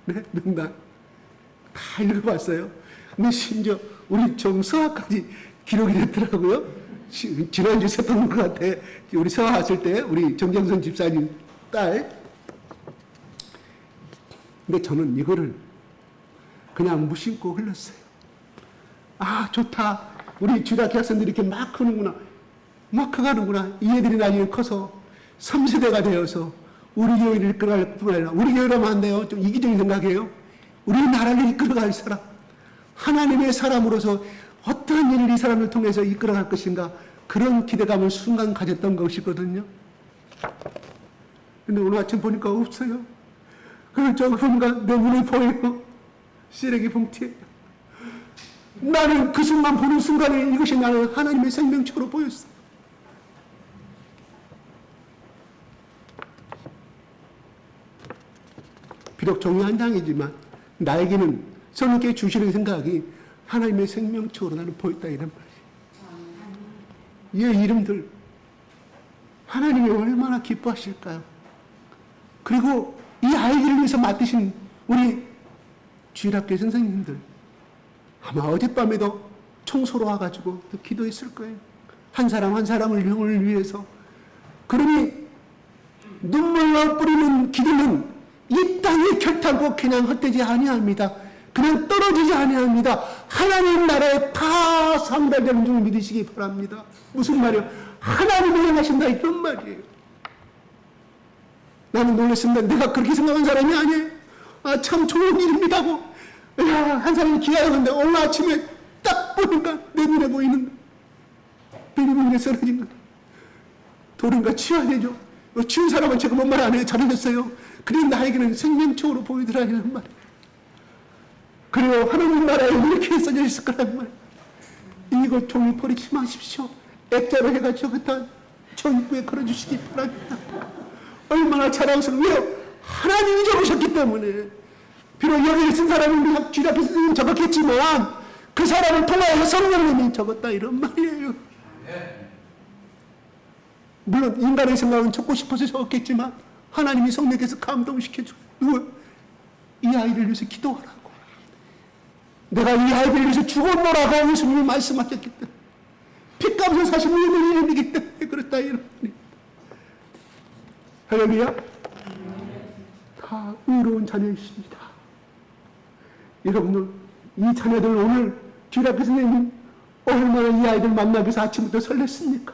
네, 명단 다 읽어봤어요. 근데 심지어 우리 정서학까지 기록이 됐더라고요. 지난주 있었던 것 같아. 우리 서화 왔을 때 우리 정정선 집사님 딸. 근데 저는 이거를 그냥 무심코 흘렀어요. 좋다. 우리 주일학교 학생들이 이렇게 막 크는구나. 막 커가는구나. 이 애들이 나중에 커서 3세대가 되어서 우리 교회를 이끌어갈 뿐 아니라 우리 교회라면 안 돼요. 좀 이기적인 생각이에요. 우리 나라를 이끌어갈 사람. 하나님의 사람으로서 어떠한 일을 이 사람을 통해서 이끌어갈 것인가. 그런 기대감을 순간 가졌던 것이거든요. 근데 오늘 아침 보니까 없어요. 그래서 저 순간 내 눈에 보여요. 쓰레기 봉투에. 나는 그 순간 보는 순간에 이것이 나는 하나님의 생명처로 보였어. 비록 종이 한 장이지만 나에게는 성령께 주시는 생각이 하나님의 생명처로 나는 보였다 이런 말이에요. 이 이름들 하나님이 얼마나 기뻐하실까요? 그리고 이 아이들을 위해서 맡으신 우리 주일학교 선생님들 아마 어젯밤에도 청소로 와가지고 또 기도했을 거예요. 한 사람 한 사람을 영을 위해서. 그러니 눈물로 뿌리는 기도는 이 땅에 결탄코 그냥 헛되지 아니합니다. 그냥 떨어지지 아니합니다. 하나님 나라에 다 상달되는 줄 믿으시기 바랍니다. 무슨 말이에요? 하나님이 행하신다 이런 말이에요. 나는 놀랐습니다. 내가 그렇게 생각한 사람이 아니에요. 참 좋은 일입니다고. 한 사람이 기다렸는데 오늘 아침에 딱 보니까 내 눈에 보이는 비닐봉지에 쓰러진 거. 돌인가 치워야 되죠. 치운 사람은 제가 뭔 말 안 해요. 잘해줬어요. 그래 나에게는 생명적으로 보이더라 이런 말. 그리고 하나님 나라에 이렇게 써져 있을 거란 말. 이거 종이 버리지 마십시오. 액자로 해가지고 그딴 저 입구에 걸어주시기 바랍니다. 얼마나 자랑스러워요. 하나님이 적으셨기 때문에. 비록 여기를 쓴 사람은 주일학교 선생님이 적었겠지만 그 사람을 통하여 성령님이 적었다 이런 말이에요. 물론 인간의 생각은 적고 싶어서 적었겠지만 하나님이 성령께서 감동시켜줘요. 이 아이를 위해서 기도하라고. 내가 이 아이를 위해서 죽었노라고 예수님이 말씀하셨기 때문에 핏값을 사신 분의 이름이기 때문에 그렇다 이런 말입니다. 할렐루야. 다 의로운 자녀이십니다. 여러분들 이 자녀들 오늘 주일학교 선생님 얼마나 이 아이들 만나기 위해서 아침부터 설렜습니까?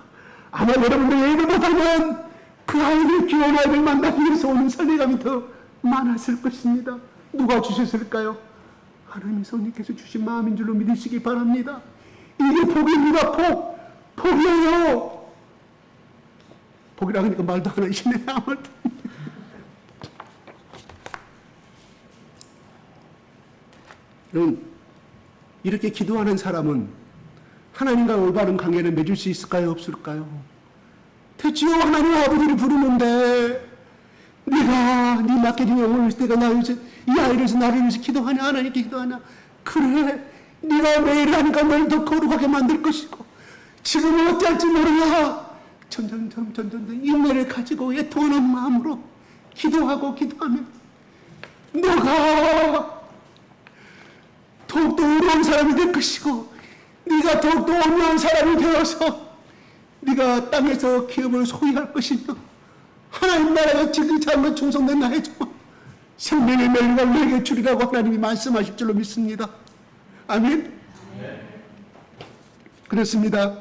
아마 여러분들 예배보다는 그 아이들 귀여운 아이들 만나기 위해서 오는 설레감이 더 많았을 것입니다. 누가 주셨을까요? 하나님의 성령께서 주신 마음인 줄로 믿으시기 바랍니다. 이게 복입니다. 복이에요. 복이라 하니까 말도 안 하시네. 아무튼 여러분, 이렇게 기도하는 사람은 하나님과 올바른 관계를 맺을 수 있을까요? 없을까요? 대체로 하나님 아버지를 부르는데 맡겨진 영혼을 위해서 내가 나를 위해서 이 아이를 위해서 나를 위해서 기도하냐 하나님께 기도하냐. 그래 네가 매일 하니까 너를 더 거룩하게 만들 것이고 지금은 어찌할지 모르냐. 점점 인내를 가지고 애통하는 마음으로 기도하고 기도하면 너가 더욱더 의로운 사람이 될 것이고 네가 더욱더 온유한 사람이 되어서 네가 땅에서 기업을 소유할 것이며 하나님 나라가 진리 잘못 충성된 나의 종 생명의 멸류가 너에게 주리라고 하나님이 말씀하실 줄로 믿습니다. 아멘. 그렇습니다.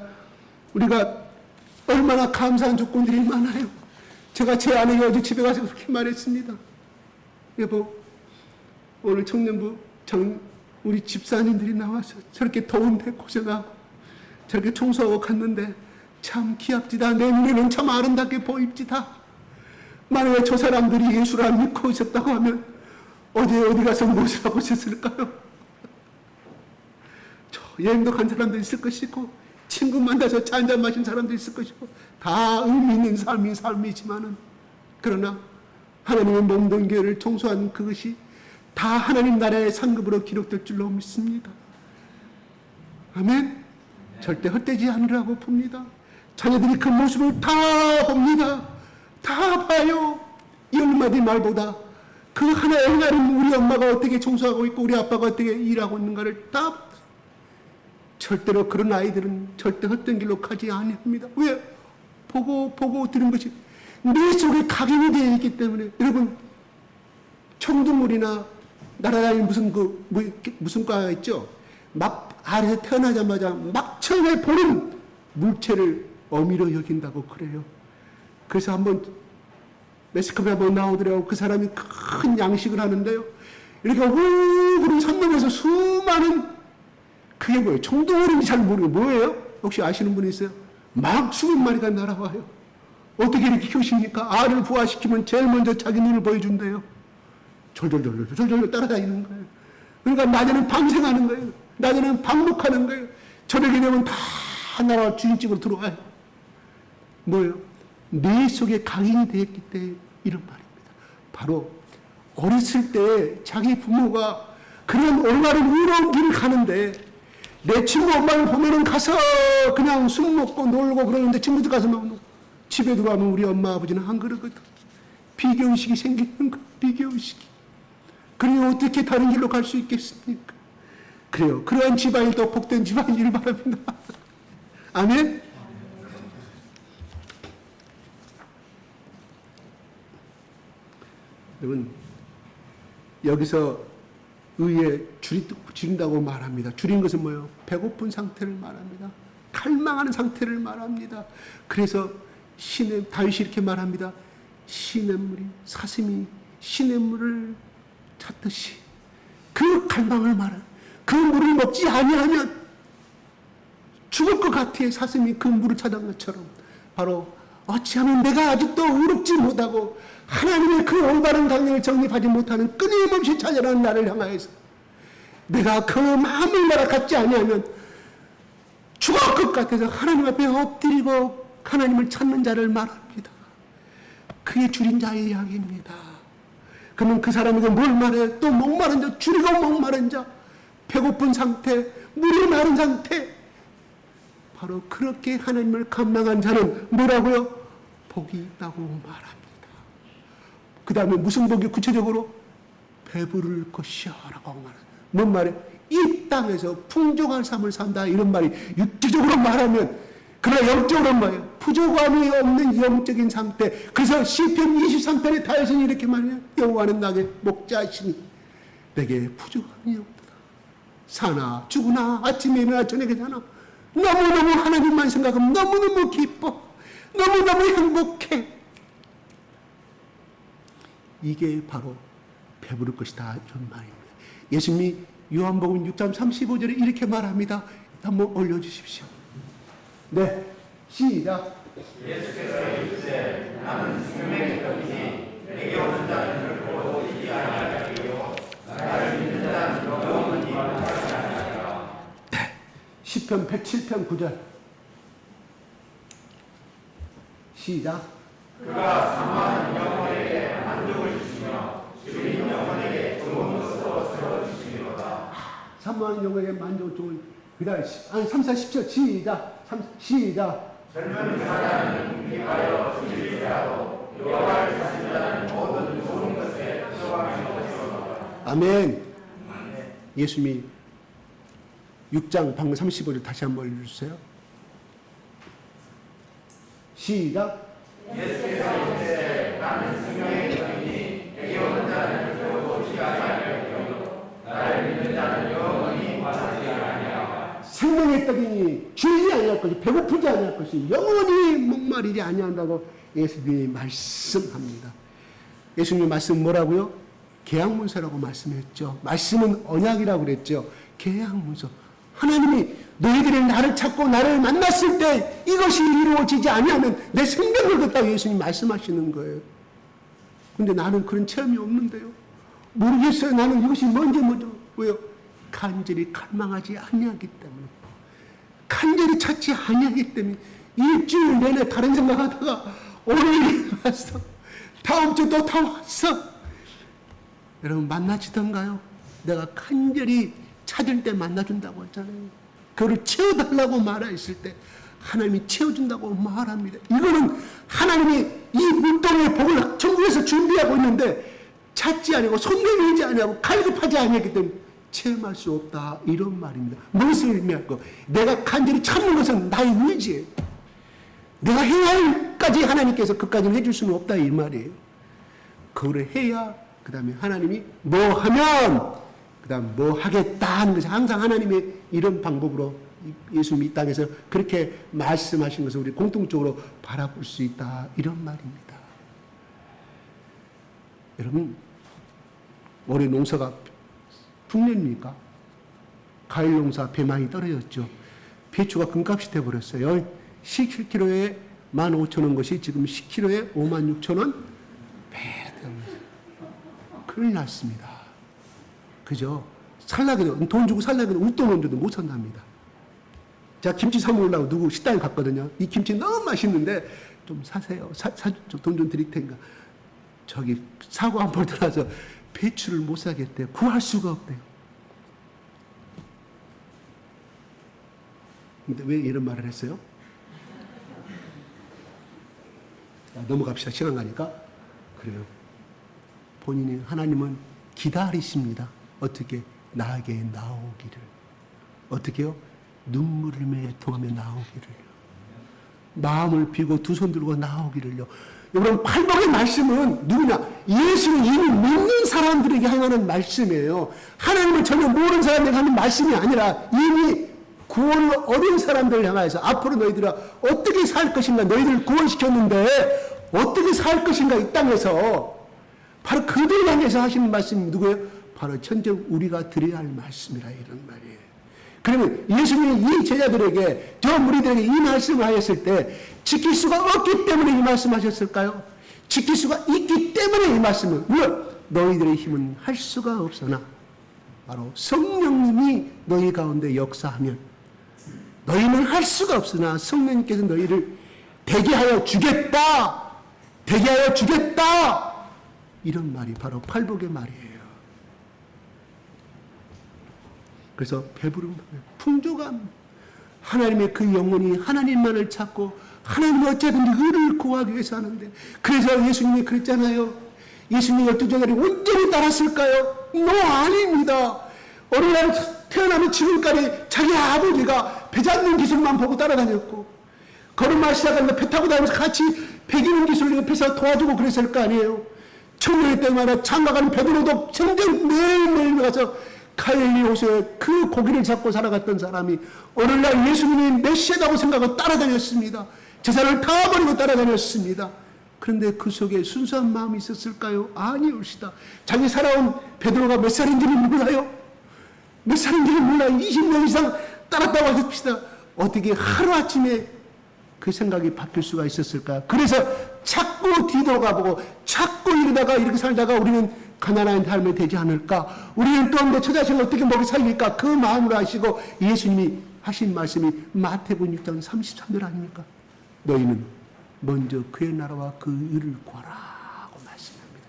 우리가 얼마나 감사한 조건들이 많아요. 제가 제 아내가 어제 집에 가서 그렇게 말했습니다. 여보, 오늘 청년부 우리 집사님들이 나와서 저렇게 더운데 고생하고 저렇게 청소하고 갔는데 참 귀합지다. 내 눈에는 참 아름답게 보입지다. 만약에 저 사람들이 예수를 안 믿고 오셨다고 하면 어디 가서 무엇을 하고 있었을까요? 저 여행도 간 사람도 있을 것이고 친구 만나서 차 한잔 마신 사람도 있을 것이고 다 의미 있는 삶이지만은 그러나 하나님의 몸된 교회를 청소한 그것이 다 하나님 나라의 상급으로 기록될 줄로 믿습니다. 아멘. 절대 헛되지 않으라고 봅니다. 자녀들이 그 모습을 다 봅니다. 다 봐요. 열 마디 말보다 그 하나의 하나님 우리 엄마가 어떻게 청소하고 있고 우리 아빠가 어떻게 일하고 있는가를 다 봅니다. 절대로 그런 아이들은 절대 헛된 길로 가지 아니합니다. 왜? 보고 들은 것이 내 속에 각인이 되어 있기 때문에. 여러분 청두물이나 날아다니는 무슨 과 있죠? 막 아래에서 태어나자마자 막 처음에 보는 물체를 어미로 여긴다고 그래요. 그래서 한번 매스컴에 한번 나오더라고. 그 사람이 큰 양식을 하는데요. 이렇게 우그린 산 넘어서 수많은 그게 뭐예요? 청둥오리인지 잘 모르고 뭐예요? 혹시 아시는 분 있어요? 막 20마리가 날아와요. 어떻게 이렇게 키우십니까? 알을 부화시키면 제일 먼저 자기 눈을 보여준대요. 졸졸 따라다니는 거예요. 그러니까 낮에는 방생하는 거예요. 낮에는 방목하는 거예요. 저녁이 되면 다 날아와 주인집으로 들어와요. 뭐예요? 뇌 속에 각인이 되었기 때문에 이런 말입니다. 바로 어렸을 때 자기 부모가 그런 올바른 의로운 길을 가는데 내 친구 엄마를 보면은 가서 그냥 술 먹고 놀고 그러는데 친구들 가서 막 집에 들어가면 우리 엄마 아버지는 안 그러거든. 비교의식이 생기는 거야. 비교의식이. 그리고 어떻게 다른 길로 갈 수 있겠습니까? 그래요. 그러한 집안이 더 복된 집안이길 바랍니다. 아멘. 여러분 여기서 의에 줄인다고 말합니다. 줄인 것은 뭐예요? 배고픈 상태를 말합니다. 갈망하는 상태를 말합니다. 그래서 다윗이 이렇게 말합니다. 시냇물이 사슴이 시냇물을 찾듯이 그 갈망을 말해요. 그 물을 먹지 아니하면 죽을 것 같아. 사슴이 그 물을 찾은 것처럼 바로 어찌하면 내가 아직도 의롭지 못하고 하나님의 그 올바른 강령을 정립하지 못하는 끊임없이 찾아라는 나를 향하여서 내가 그 마음을 내가 갖지 아니하면 죽을 것 같아서 하나님 앞에 엎드리고 하나님을 찾는 자를 말합니다. 그게 줄인 자의 이야기입니다. 그러면 그 사람에게 뭘 말해요? 또 목마른 자, 줄이고 목마른 자, 배고픈 상태, 물이 마른 상태. 바로 그렇게 하나님을 감당한 자는 뭐라고요? 복이 있다고 말합니다. 그 다음에 무슨 복이 구체적으로? 배부를 것이야 라고 말합니다. 뭔 말이에요? 이 땅에서 풍족한 삶을 산다 이런 말이 육체적으로 말하면, 그러나 영적으로 뭐예요? 부족함이 없는 영적인 상태. 그래서 시편 23편에 다윗은 이렇게 말해요. 여호와는 나의 목자시니 내게 부족함이 없다. 사나 죽으나 아침에 일어나 저녁에 자나 너무너무 하나님만 생각하면 너무너무 기뻐. 너무너무 행복해. 이게 바로 배부를 것이다 이런 말입니다. 예수님이 요한복음 6장 35절에 이렇게 말합니다. 한번 올려주십시오. 네, 시작. 예수께서 이르시되 나는 생명의 떡이니 내게 오는 자는 결코 이지 아니할 자요 나를 믿는 자는 영원히 살지 아니하리라. 네, 시편 107편 9절 시작. 그가 사모하는 영혼에게 만족을 주시며 풍성한 영광의 만족을 좋은 그다음 3, 4, 10절 시작. 시작. 젊은 사람은 궁핍하여 진리자도 여호와를 찾는 자는 모든 좋은 것에 소망이 없으리로다. 아멘. 예수님이 6장 방금 35절 다시 한번 읽어주세요. 시작. 예수께서 이르시되 나는 생명의 떡이니 내게 오는 자는 결코 죽지 아니하리요 나를 믿는 자는 영원히 마치지 아니하리라. 생명의 떡이니 줄이지 아니할 것이 배고프지 아니할 것이 영원히 목마르지 아니한다고 예수님이 말씀합니다. 예수님의 말씀 뭐라고요? 계약문서라고 말씀했죠. 말씀은 언약이라고 그랬죠. 계약문서. 하나님이 너희들이 나를 찾고 나를 만났을 때 이것이 이루어지지 아니하면 내 생명을 걷다고 예수님 말씀하시는 거예요. 근데 나는 그런 체험이 없는데요. 모르겠어요. 나는 이것이 뭔지 뭐죠. 왜요? 간절히 갈망하지 아니하기 때문에. 간절히 찾지 아니하기 때문에 일주일 내내 다른 생각하다가 오늘 왔어. 다음 주 또 다 왔어. 여러분 만나지던가요? 내가 간절히 찾을 때 만나준다고 했잖아요. 그거를 채워달라고 말했을 때 하나님이 채워준다고 말합니다. 이거는 하나님이 이 물동의 복을 천국에서 준비하고 있는데 찾지 아니하고 손내밀지 아니하고 갈급하지 아니하기 때문에 체험할 수 없다 이런 말입니다. 무엇을 의미할까? 내가 간절히 참는 것은 나의 의지예요. 내가 해야 할까지 하나님께서 그까지는 해줄 수는 없다 이 말이에요. 그거를 해야 그 다음에 하나님이 뭐 하면 그 다음 뭐 하겠다 하는 것이 항상 하나님의 이런 방법으로 예수님이 이 땅에서 그렇게 말씀하신 것을 우리 공통적으로 바라볼 수 있다 이런 말입니다. 여러분 올해 농사가 풍년입니까? 가을 농사 배 많이 떨어졌죠. 배추가 금값이 돼버렸어요. 17kg에 15,000원 것이 지금 10kg에 56,000원 배 큰일 났습니다. 그죠? 살라고 돈 주고 살라고 웃돈 얹어도 못 산답니다. 제가 김치 사 먹으려고 누구 식당에 갔거든요. 이 김치 너무 맛있는데 좀 사세요. 돈 좀 드릴 테니까. 저기 사고 한 번 들어서 배추를 못 사겠대요. 구할 수가 없대요. 근데 왜 이런 말을 했어요? 자, 넘어갑시다. 시간 가니까. 그래요. 본인이 하나님은 기다리십니다. 어떻게? 나에게 나오기를. 어떻게요? 눈물을 통하며 나오기를요. 마음을 비고 두 손 들고 나오기를요. 여러분 팔복의 말씀은 누구냐? 예수를 이미 믿는 사람들에게 하는 말씀이에요. 하나님을 전혀 모르는 사람들에게 하는 말씀이 아니라 이미 구원을 얻은 사람들을 향해서 앞으로 너희들아 어떻게 살 것인가, 너희들을 구원시켰는데 어떻게 살 것인가 이 땅에서 바로 그들을 향해서 하시는 말씀이 누구예요? 바로 현재 우리가 드려야 할 말씀이라 이런 말이에요. 그러면 예수님이 이 제자들에게 저 무리들에게 이 말씀을 하셨을 때 지킬 수가 없기 때문에 이 말씀하셨을까요? 지킬 수가 있기 때문에 이 말씀을 물론 너희들의 힘은 할 수가 없으나 바로 성령님이 너희 가운데 역사하면 너희는 할 수가 없으나 성령님께서 너희를 되게 하여 주겠다. 되게 하여 주겠다. 이런 말이 바로 팔복의 말이에요. 그래서 배부름, 풍족함, 하나님의 그 영혼이 하나님만을 찾고 하나님은 어쨌든지 의를 구하기 위해서 하는데 그래서 예수님이 그랬잖아요. 예수님이 12제자를 온전히 따랐을까요? 아닙니다. 어느 날 태어나면 지금까지 자기 아버지가 배 잡는 기술만 보고 따라다녔고 걸음마 시작하는데 배 타고 다니면서 같이 배 기는 기술을 옆에서 도와주고 그랬을 거 아니에요. 청년의 때마다 장가가는 베드로도 생전 매일매일 가서 갈릴리 호수에 그 고기를 잡고 살아갔던 사람이 어느 날 예수님이 메시아라고 생각하고 따라다녔습니다. 재산을 다 버리고 따라다녔습니다. 그런데 그 속에 순수한 마음이 있었을까요? 아니올시다. 자기 살아온 베드로가 몇 살인지는 몰라요. 몇 살인지는 몰라요. 20년 이상 따랐다고 합시다. 어떻게 하루아침에 그 생각이 바뀔 수가 있었을까? 그래서 자꾸 뒤돌아보고 자꾸 이러다가 이렇게 살다가 우리는 가난한 삶이 되지 않을까? 우리는 또 내 처자식을 어떻게 먹여 살릴까? 그 마음으로 하시고 예수님이 하신 말씀이 마태복음 6장 33절 아닙니까? 너희는 먼저 그의 나라와 그 의를 구하라고 말씀합니다.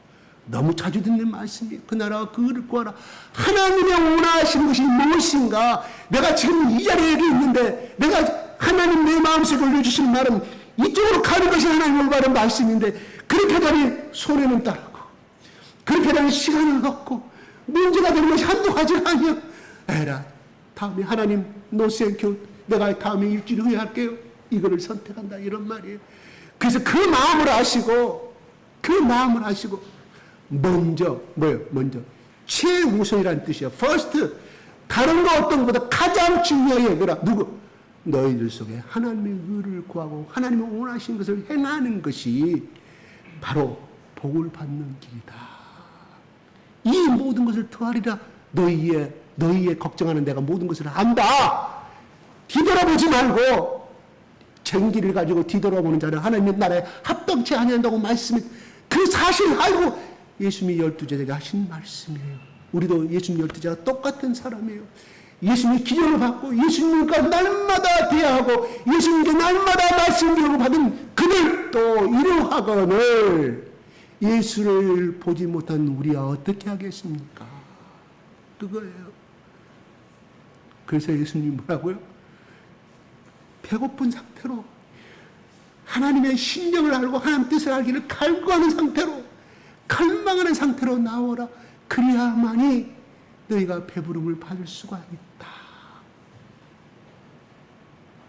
너무 자주 듣는 말씀이 그 나라와 그 의를 구하라. 하나님의 원하시는 것이 무엇인가? 내가 지금 이 자리에 있는데 내가 하나님 내 마음속에 올려주시는 말은 이쪽으로 가는 것이 하나님을 바라는 말씀인데 그렇게 하다니 손해는 따르고 그렇게 하다니 시간을 얻고 문제가 되는 것이 한두 가지가 아니야. 에라 다음에 하나님 노생큐 내가 다음에 일주일 후에 할게요. 이거를 선택한다 이런 말이에요. 그래서 그 마음을 아시고 먼저 최우선이라는 뜻이야. first 다른 거 어떤 것보다 가장 중요해. 뭐라 누구? 너희들 속에 하나님의 의를 구하고 하나님의 원하신 것을 행하는 것이 바로 복을 받는 길이다. 이 모든 것을 더하리라. 너희의 걱정하는 내가 모든 것을 안다. 뒤돌아보지 말고 정기를 가지고 뒤돌아보는 자는 하나님의 나라에 합당치 아니한다고 말씀해. 그 사실을 알고 예수님이 12제자에게 하신 말씀이에요. 우리도 예수님 12제자가 똑같은 사람이에요. 예수님의 기적을 받고 예수님과 날마다 대화하고 예수님께 날마다 말씀을 받은 그들도 이러하거늘 예수를 보지 못한 우리가 어떻게 하겠습니까? 그거예요. 그래서 예수님이 뭐라고요? 배고픈 상태로 하나님의 심령을 알고 하나님 뜻을 알기를 갈구하는 상태로 갈망하는 상태로 나오라. 그래야만이 너희가 배부름을 받을 수가 있다.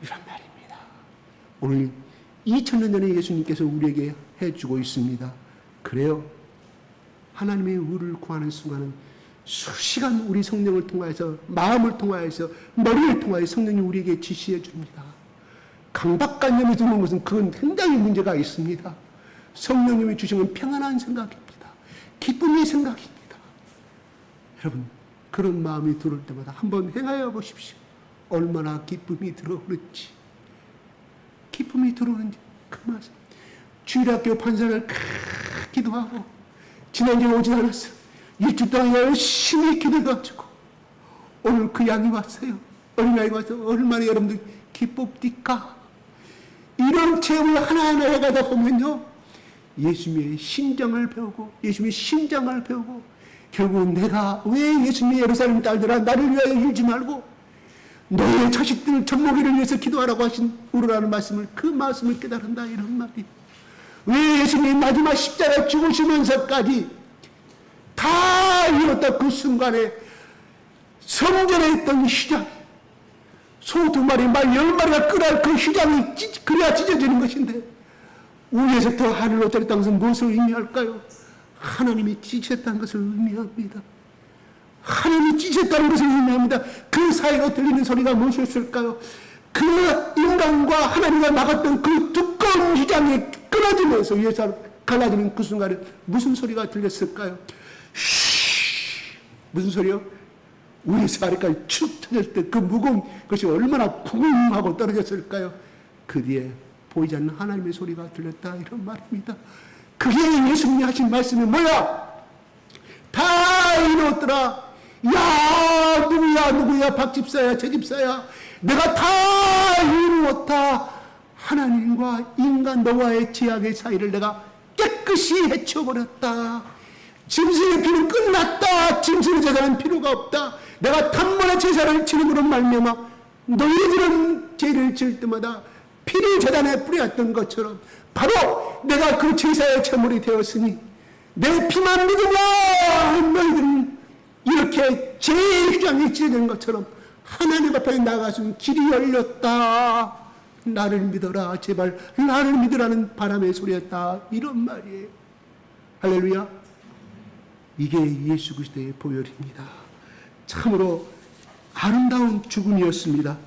이런 말입니다. 오늘 2000년 전에 예수님께서 우리에게 해주고 있습니다. 그래요. 하나님의 의를 구하는 순간은 수시간 우리 성령을 통하여서 마음을 통하여서 머리를 통하여 성령이 우리에게 지시해 줍니다. 강박관념이 드는 것은 그건 굉장히 문제가 있습니다. 성령님이 주시는 평안한 생각입니다. 기쁨의 생각입니다. 여러분 그런 마음이 들을 때마다 한번 행하여 보십시오. 얼마나 기쁨이 들어오는지. 기쁨이 들어오는지 그 말씀. 주일학교 판사를 기도하고 지난주에 오지 않았어요. 일주일 동안 열심히 기도해가지고 오늘 그 양이 왔어요. 어린아이가 와서 얼마나 여러분들 기쁩니까? 이런 체험을 하나하나 해가다 보면요 예수님의 심정을 배우고 예수님의 심장을 배우고 결국은 내가 왜 예수님의 예루살렘 딸들아 나를 위하여 울지 말고 너의 자식들 젖먹이를 위해서 기도하라고 하신 우리라는 말씀을 그 말씀을 깨달은다 이런 말이. 왜 예수님이 마지막 십자가에 죽으시면서까지 다 이뤘다 그 순간에 성전에 있던 휘장 소 2마리 말 10마리가 끓할 그 휘장이 그래야 찢어지는 것인데 위에서부터 하늘로 떨어졌다는 것은 무엇을 의미할까요? 하나님이 찢으셨다는 것을 의미합니다. 하나님이 찢으셨다는 것을 의미합니다. 그 사이로 들리는 소리가 무엇이었을까요? 그 인간과 하나님과 막았던 그 두꺼운 휘장이 끊어지면서 위에서 갈라지는 그 순간에 무슨 소리가 들렸을까요? 무슨 소리요? 위에서 아래까지 축 터졌을 때 그 무거운 것이 얼마나 쿵하고 떨어졌을까요? 그 뒤에 보이지 않는 하나님의 소리가 들렸다 이런 말입니다. 그게 예수님이 하신 말씀이 뭐야? 다 이뤘더라. 야 누구야 박집사야 제집사야 내가 다 이루었다. 하나님과 인간 너와의 제약의 사이를 내가 깨끗이 헤쳐버렸다. 짐승의 피는 끝났다. 짐승의 제사는 필요가 없다. 내가 단번에 제사를 치름으로 말미암아 너희들은 죄를 지을 때마다 피를 제단에 뿌렸던 것처럼 바로 내가 그 제사의 제물이 되었으니 내 피만 믿으면 너희들은 이렇게 죄의 휘장이 찢어지는 것처럼 하나님 앞에 나가서 길이 열렸다. 나를 믿어라 제발 나를 믿으라는 바람의 소리였다 이런 말이에요. 할렐루야. 이게 예수 그리스도의 보혈입니다. 참으로 아름다운 죽음이었습니다.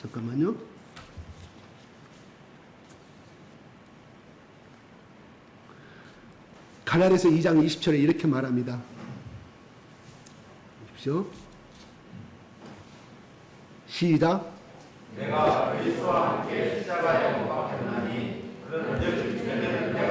잠깐만요. 갈라디아서 2장 20절에 이렇게 말합니다. 보십시오. 시작. 내가 그리스도와 함께 십자가에 못 박혔나니 그런즉 이제는 내가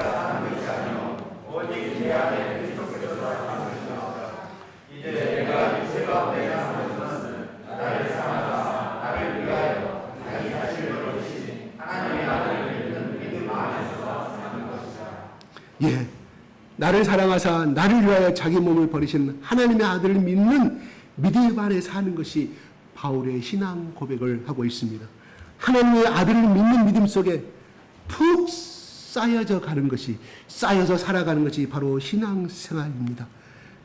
예, 나를 사랑하사 나를 위하여 자기 몸을 버리신 하나님의 아들을 믿는 믿음 안에 사는 것이 바울의 신앙 고백을 하고 있습니다. 하나님의 아들을 믿는 믿음 속에 푹 쌓여져 가는 것이, 쌓여서 살아가는 것이 바로 신앙생활입니다.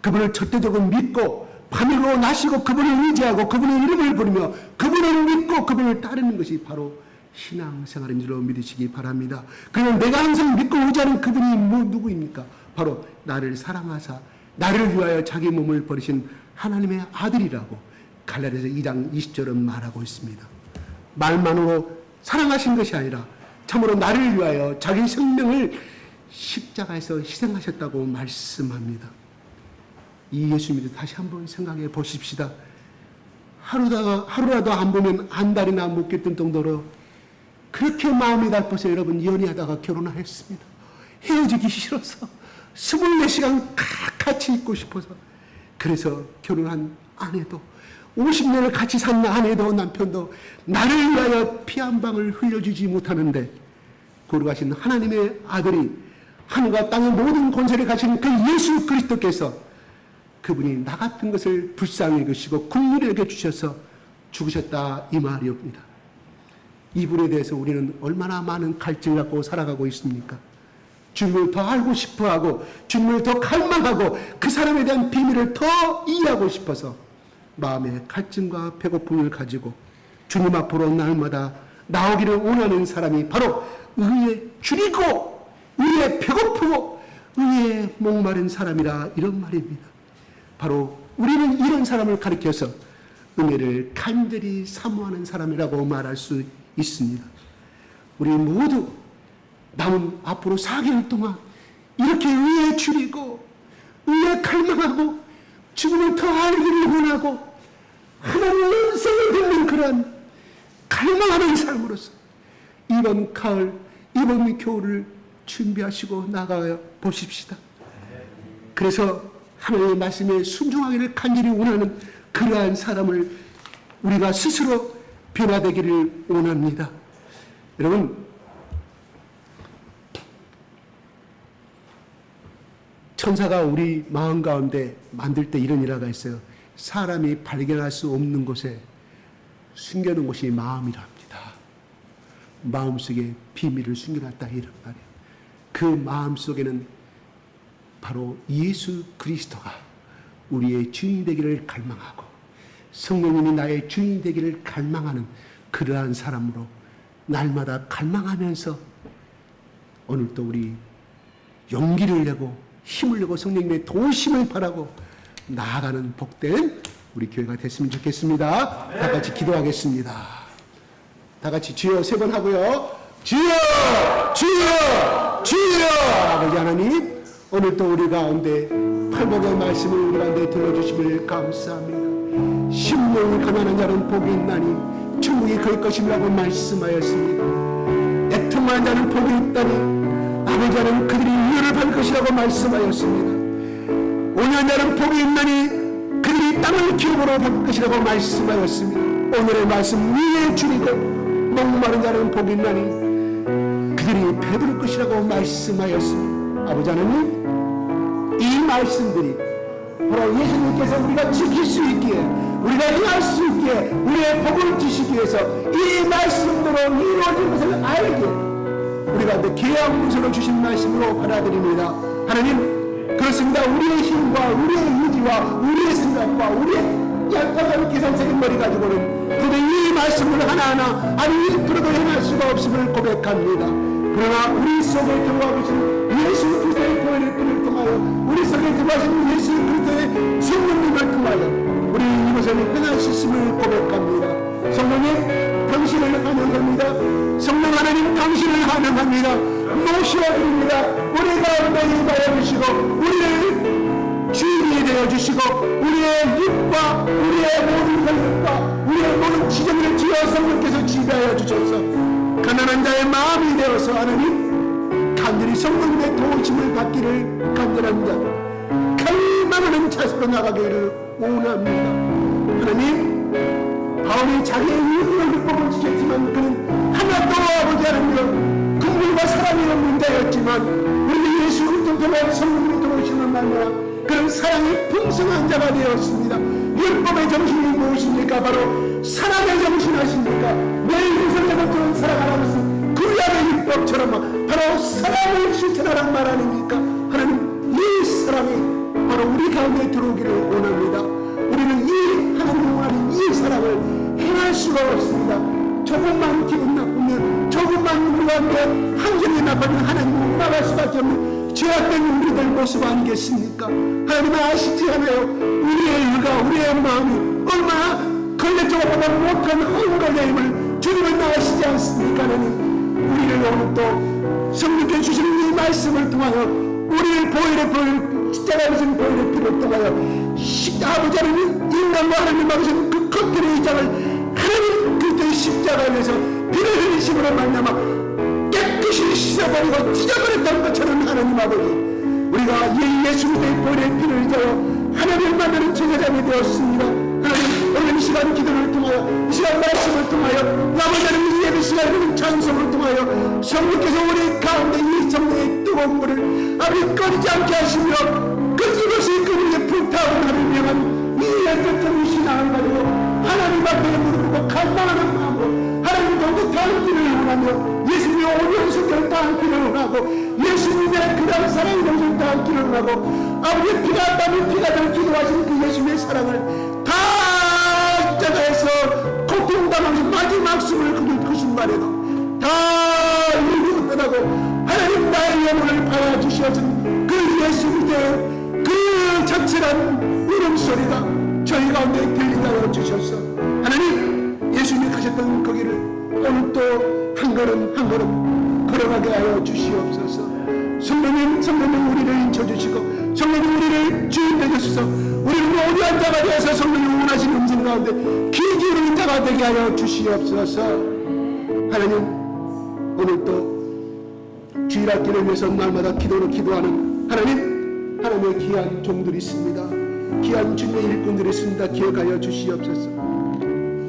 그분을 절대적으로 믿고 밤이고 낮이고 그분을 의지하고 그분의 이름을 부르며 그분을 믿고 그분을 따르는 것이 바로 신앙생활인 줄로 믿으시기 바랍니다. 그러면 내가 항상 믿고 의지하는 그분이 누구입니까? 바로 나를 사랑하사 나를 위하여 자기 몸을 버리신 하나님의 아들이라고 갈라디아서 2장 20절은 말하고 있습니다. 말만으로 사랑하신 것이 아니라 참으로 나를 위하여 자기 생명을 십자가에서 희생하셨다고 말씀합니다. 이 예수님을 다시 한번 생각해 보십시다. 하루라도 안 보면 한 달이나 못 겠던 정도로 그렇게 마음이 나빠서 여러분 연애하다가 결혼했습니다. 헤어지기 싫어서 24시간 같이 있고 싶어서, 그래서 결혼한 아내도 50년을 같이 산 아내도 남편도 나를 위하여 피 한 방울 흘려주지 못하는데 거룩하신 하나님의 아들이 하늘과 땅의 모든 권세를 가진 그 예수 그리스도께서 그분이 나 같은 것을 불쌍히 여기시고 긍휼히 여겨주셔서 죽으셨다 이 말이옵니다. 이분에 대해서 우리는 얼마나 많은 갈증을 갖고 살아가고 있습니까? 주님을 더 알고 싶어하고 주님을 더 갈망하고 그 사람에 대한 비밀을 더 이해하고 싶어서 마음의 갈증과 배고픔을 가지고 주님 앞으로 날마다 나오기를 원하는 사람이 바로 의에 줄이고 의에 배고프고 의에 목마른 사람이라 이런 말입니다. 바로 우리는 이런 사람을 가리켜서 은혜를 간절히 사모하는 사람이라고 말할 수 있습니다. 우리 모두 남은 앞으로 4개월 동안 이렇게 의에 줄이고 의에 갈망하고 주님을 더 알기를 원하고 하나님의 음성을 듣는 그런 갈망하는 삶으로서 이번 가을, 이번 겨울을 준비하시고 나가 보십시다. 그래서 하나님의 말씀에 순종하기를 간절히 원하는 그러한 사람을 우리가 스스로 변화되기를 원합니다. 여러분, 천사가 우리 마음 가운데 만들 때 이런 일화가 있어요. 사람이 발견할 수 없는 곳에 숨겨놓은 곳이 마음이랍니다. 마음속에 비밀을 숨겨놨다 이런 말이에요. 그 마음속에는 바로 예수 그리스도가 우리의 주인이 되기를 갈망하고 성령님이 나의 주인이 되기를 갈망하는 그러한 사람으로 날마다 갈망하면서 오늘도 우리 용기를 내고 힘을 내고 성령님의 도우심을 바라고 나아가는 복된 우리 교회가 됐으면 좋겠습니다. 다 같이 기도하겠습니다. 다 같이 주여 3번 하고요. 주여! 주여! 주여! 아버지 하나님, 오늘도 우리 가운데 팔복의 말씀을 우리 가운데 들어주시길 감사합니다. 심령이 가난한 자는 복이 있나니 천국이 그의 것이라고 말씀하였습니다. 애통하는 자는 복이 있다니 아버지 하나님 그들이 위로를 받을 것이라고 말씀하였습니다. 온유한 자는 복이 있나니 그들이 땅을 기업으로 받을 것이라고 말씀하였습니다. 오늘의 말씀 위에 줄이고 목마른 자는 복이 있나니 그들이 배부를 것이라고 말씀하였습니다. 아버지 하나님, 이 말씀들이 바로 예수님께서 우리가 지킬 수 있기에 우리가 행할 수 있기에 우리의 복을 주시기 위해서 이 말씀대로 이루어진 것을 알게 우리 가운데 계약 문서로 주신 말씀으로 받아들입니다. 하나님, 그렇습니다. 우리의 힘과 우리의 의지와 우리의 생각과 우리의 약간한 계산적인 머리 가지고는 도저히 이 말씀을 하나하나 아니 1%도 행할 수가 없음을 고백합니다. 그러나 우리 속에 들어와 계신 예수 그리스도의 교회를 통하여 우리 속에 들어와신 예수 그리스도의 성령님을 통하여 우리 이것을 행할 수 있음을 고백합니다. 성령님, 당신을 환영합니다. 성령 하나님, 당신을 환영합니다. 모셔드립니다. 우리 가운데 임하여 주시고 우리를 주인이 되어주시고 우리의 입과 우리의 모든 권력과 우리의 모든 지정을 지어 성령께서 지배하여 주셔서 가난한 자의 마음이 되어서 하나님 간절히 성령의 도우심을 받기를 간절한 자 갈망하는 자세로 나가기를 원합니다. 하나님, 바울이 자기의 위기를 율법을 지켰지만 그는 하나도 아버지 하나님 긍휼과 사랑이 없는 자였지만 우리 예수 그리스도 통해 성령이 들어오시는 말이야 그런 사랑이 풍성한 자가 되었습니다. 율법의 정신이 무엇입니까? 바로 사랑의 정신 아십니까? 매일 인생적으로 살아가는 것은 구약의 율법처럼 바로 사랑을 실천하란 말 아닙니까? 하나님 이 사랑이 바로 우리 가운데 들어오기를 원합니다. 우리는 이 하나님이 원하는 이 사랑을 행할 수가 없습니다. 조금만 기분 나쁘면 조금만 우리 가운데 환경이 나쁘면 하나님을 막을 수밖에 없는 죄악된 우리들 모습 아니겠습니까? 하나님은 아시지 않아요? 우리의 일과 우리의 마음이 얼마나 걸레조각보다 못한 헝걸레임을 주님은 아시지 않습니까? 하나님 우리를 오늘 또 성령께 주시는 이 말씀을 통하여 우리를 보혈의 십자가에 진 보혈의 피를 통하여 아버지는 인간과 하나님 막으신 그 겉들의 이장을 하나님 그리스도의 십자가에 위해서 피를 흘리심으로 말미암아 깨끗이 씻어버리고 찢어버렸다는 것처럼 하나님 아버지 우리가 예수 그리스도의 보혈의 피를 흘려 하나님을 만나는 제자장이 되었습니다. 하나님 오늘 이 시간 기도를 통하여 이 시간 말씀을 통하여 나머지는 이 예배 시간에는 찬송을 통하여 성령께서 우리 가운데 이 성령의 뜨거운 물을 아버지 꺼지지 않게 하시며 끄집어서 끄는 불타오르는 하나님을 향한 이 열정적인 신앙을 가지고 하나님 앞에 무릎 간당하는 마음으로 하나님 더욱더 닮기를 원하며 예수님의 온유한 성경을 닮기를 원하고 예수님의 그다음 사랑의 정신을 닮기를 원하고 아버지의 피가 땀이 피가 될 기도하신 그 예수님의 사랑을 다 십자가에서 고통당하면서 마지막 숨을 그 순간에도 다 이루고 떠나고 하나님 나의 영혼을 봐야 주시었던 그 예수님의 그 적절한 울음소리가 저희 가운데 들리게 하여 주셔서 하나님 예수님이 가셨던 거기를 오늘 또 한 걸음 한 걸음 걸어가게 하여 주시옵소서. 성령님 우리를 인쳐주시고 성령님 우리를 주인 되주소서. 우리는 오류한 자가 되어서 성령님 원하시는 음성 가운데 귀 기울이는 자가 되게 하여 주시옵소서. 하나님 오늘 또 주일학기를 위해서 날마다 기도로 기도하는 하나님의 귀한 종들이 있습니다. 귀한 주님의 일꾼들이 있습니다. 기억하여 주시옵소서.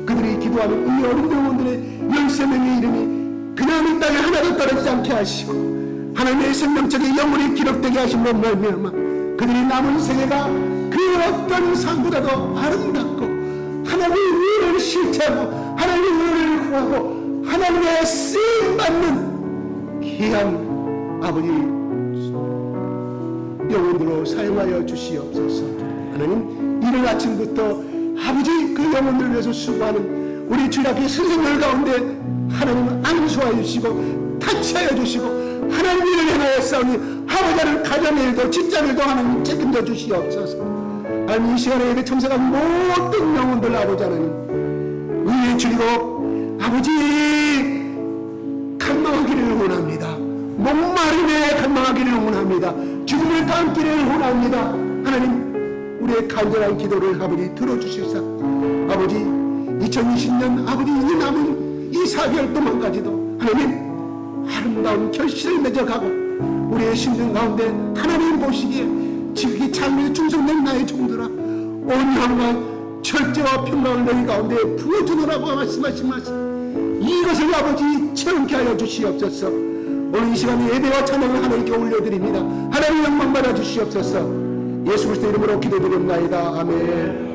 그들이 기도하는 이 어린 영혼들의 13명의 이름이 그냥 이 땅에 하나도 떨어지지 않게 하시고 하나님의 생명책에 영원히 기록되게 하심으로 말미암아 그들이 남은 생애가 그 어떤 삶보다도 아름답고 하나님의 의를 실체하고 하나님의 의를 구하고 하나님의 쓰임받는 귀한 아버지 영혼들로 사용하여 주시옵소서. 하나님 이른 아침부터 아버지 그 영혼들을 위해서 수고하는 우리 주일학교 선생님들 가운데 하나님 안수하여 주시고 타치하여 주시고 하나님 일을 행하여 싸우니 아버지를 가정의 일도 직장 일도 하나님 책임져 주시옵소서. 하나님 이 시간에 예배 참석한 모든 영혼들 아버지 하나님 의에 줄이고 아버지 간망하기를 원합니다. 목마름에 간망하기를 원합니다. 죽음을 담기를 원합니다. 하나님 우리의 간절한 기도를 아버지 들어주시사 아버지 2020년 아버지 이 남은 이 4개월 동안까지도 하나님 아름다운 결실을 맺어가고 우리의 심령 가운데 하나님 보시기에 지극히 참으로 충성된 나의 종들아 온유함과 철저와 평강을 너희 가운데 부어주노라고 말씀하신 말씀 이것을 아버지 체험케 하여 주시옵소서. 오늘 이 시간에 예배와 찬양을 하나님께 올려드립니다. 하나님 영광 받아 주시옵소서. 예수 그리스도 이름으로 기도드립니다. 아멘.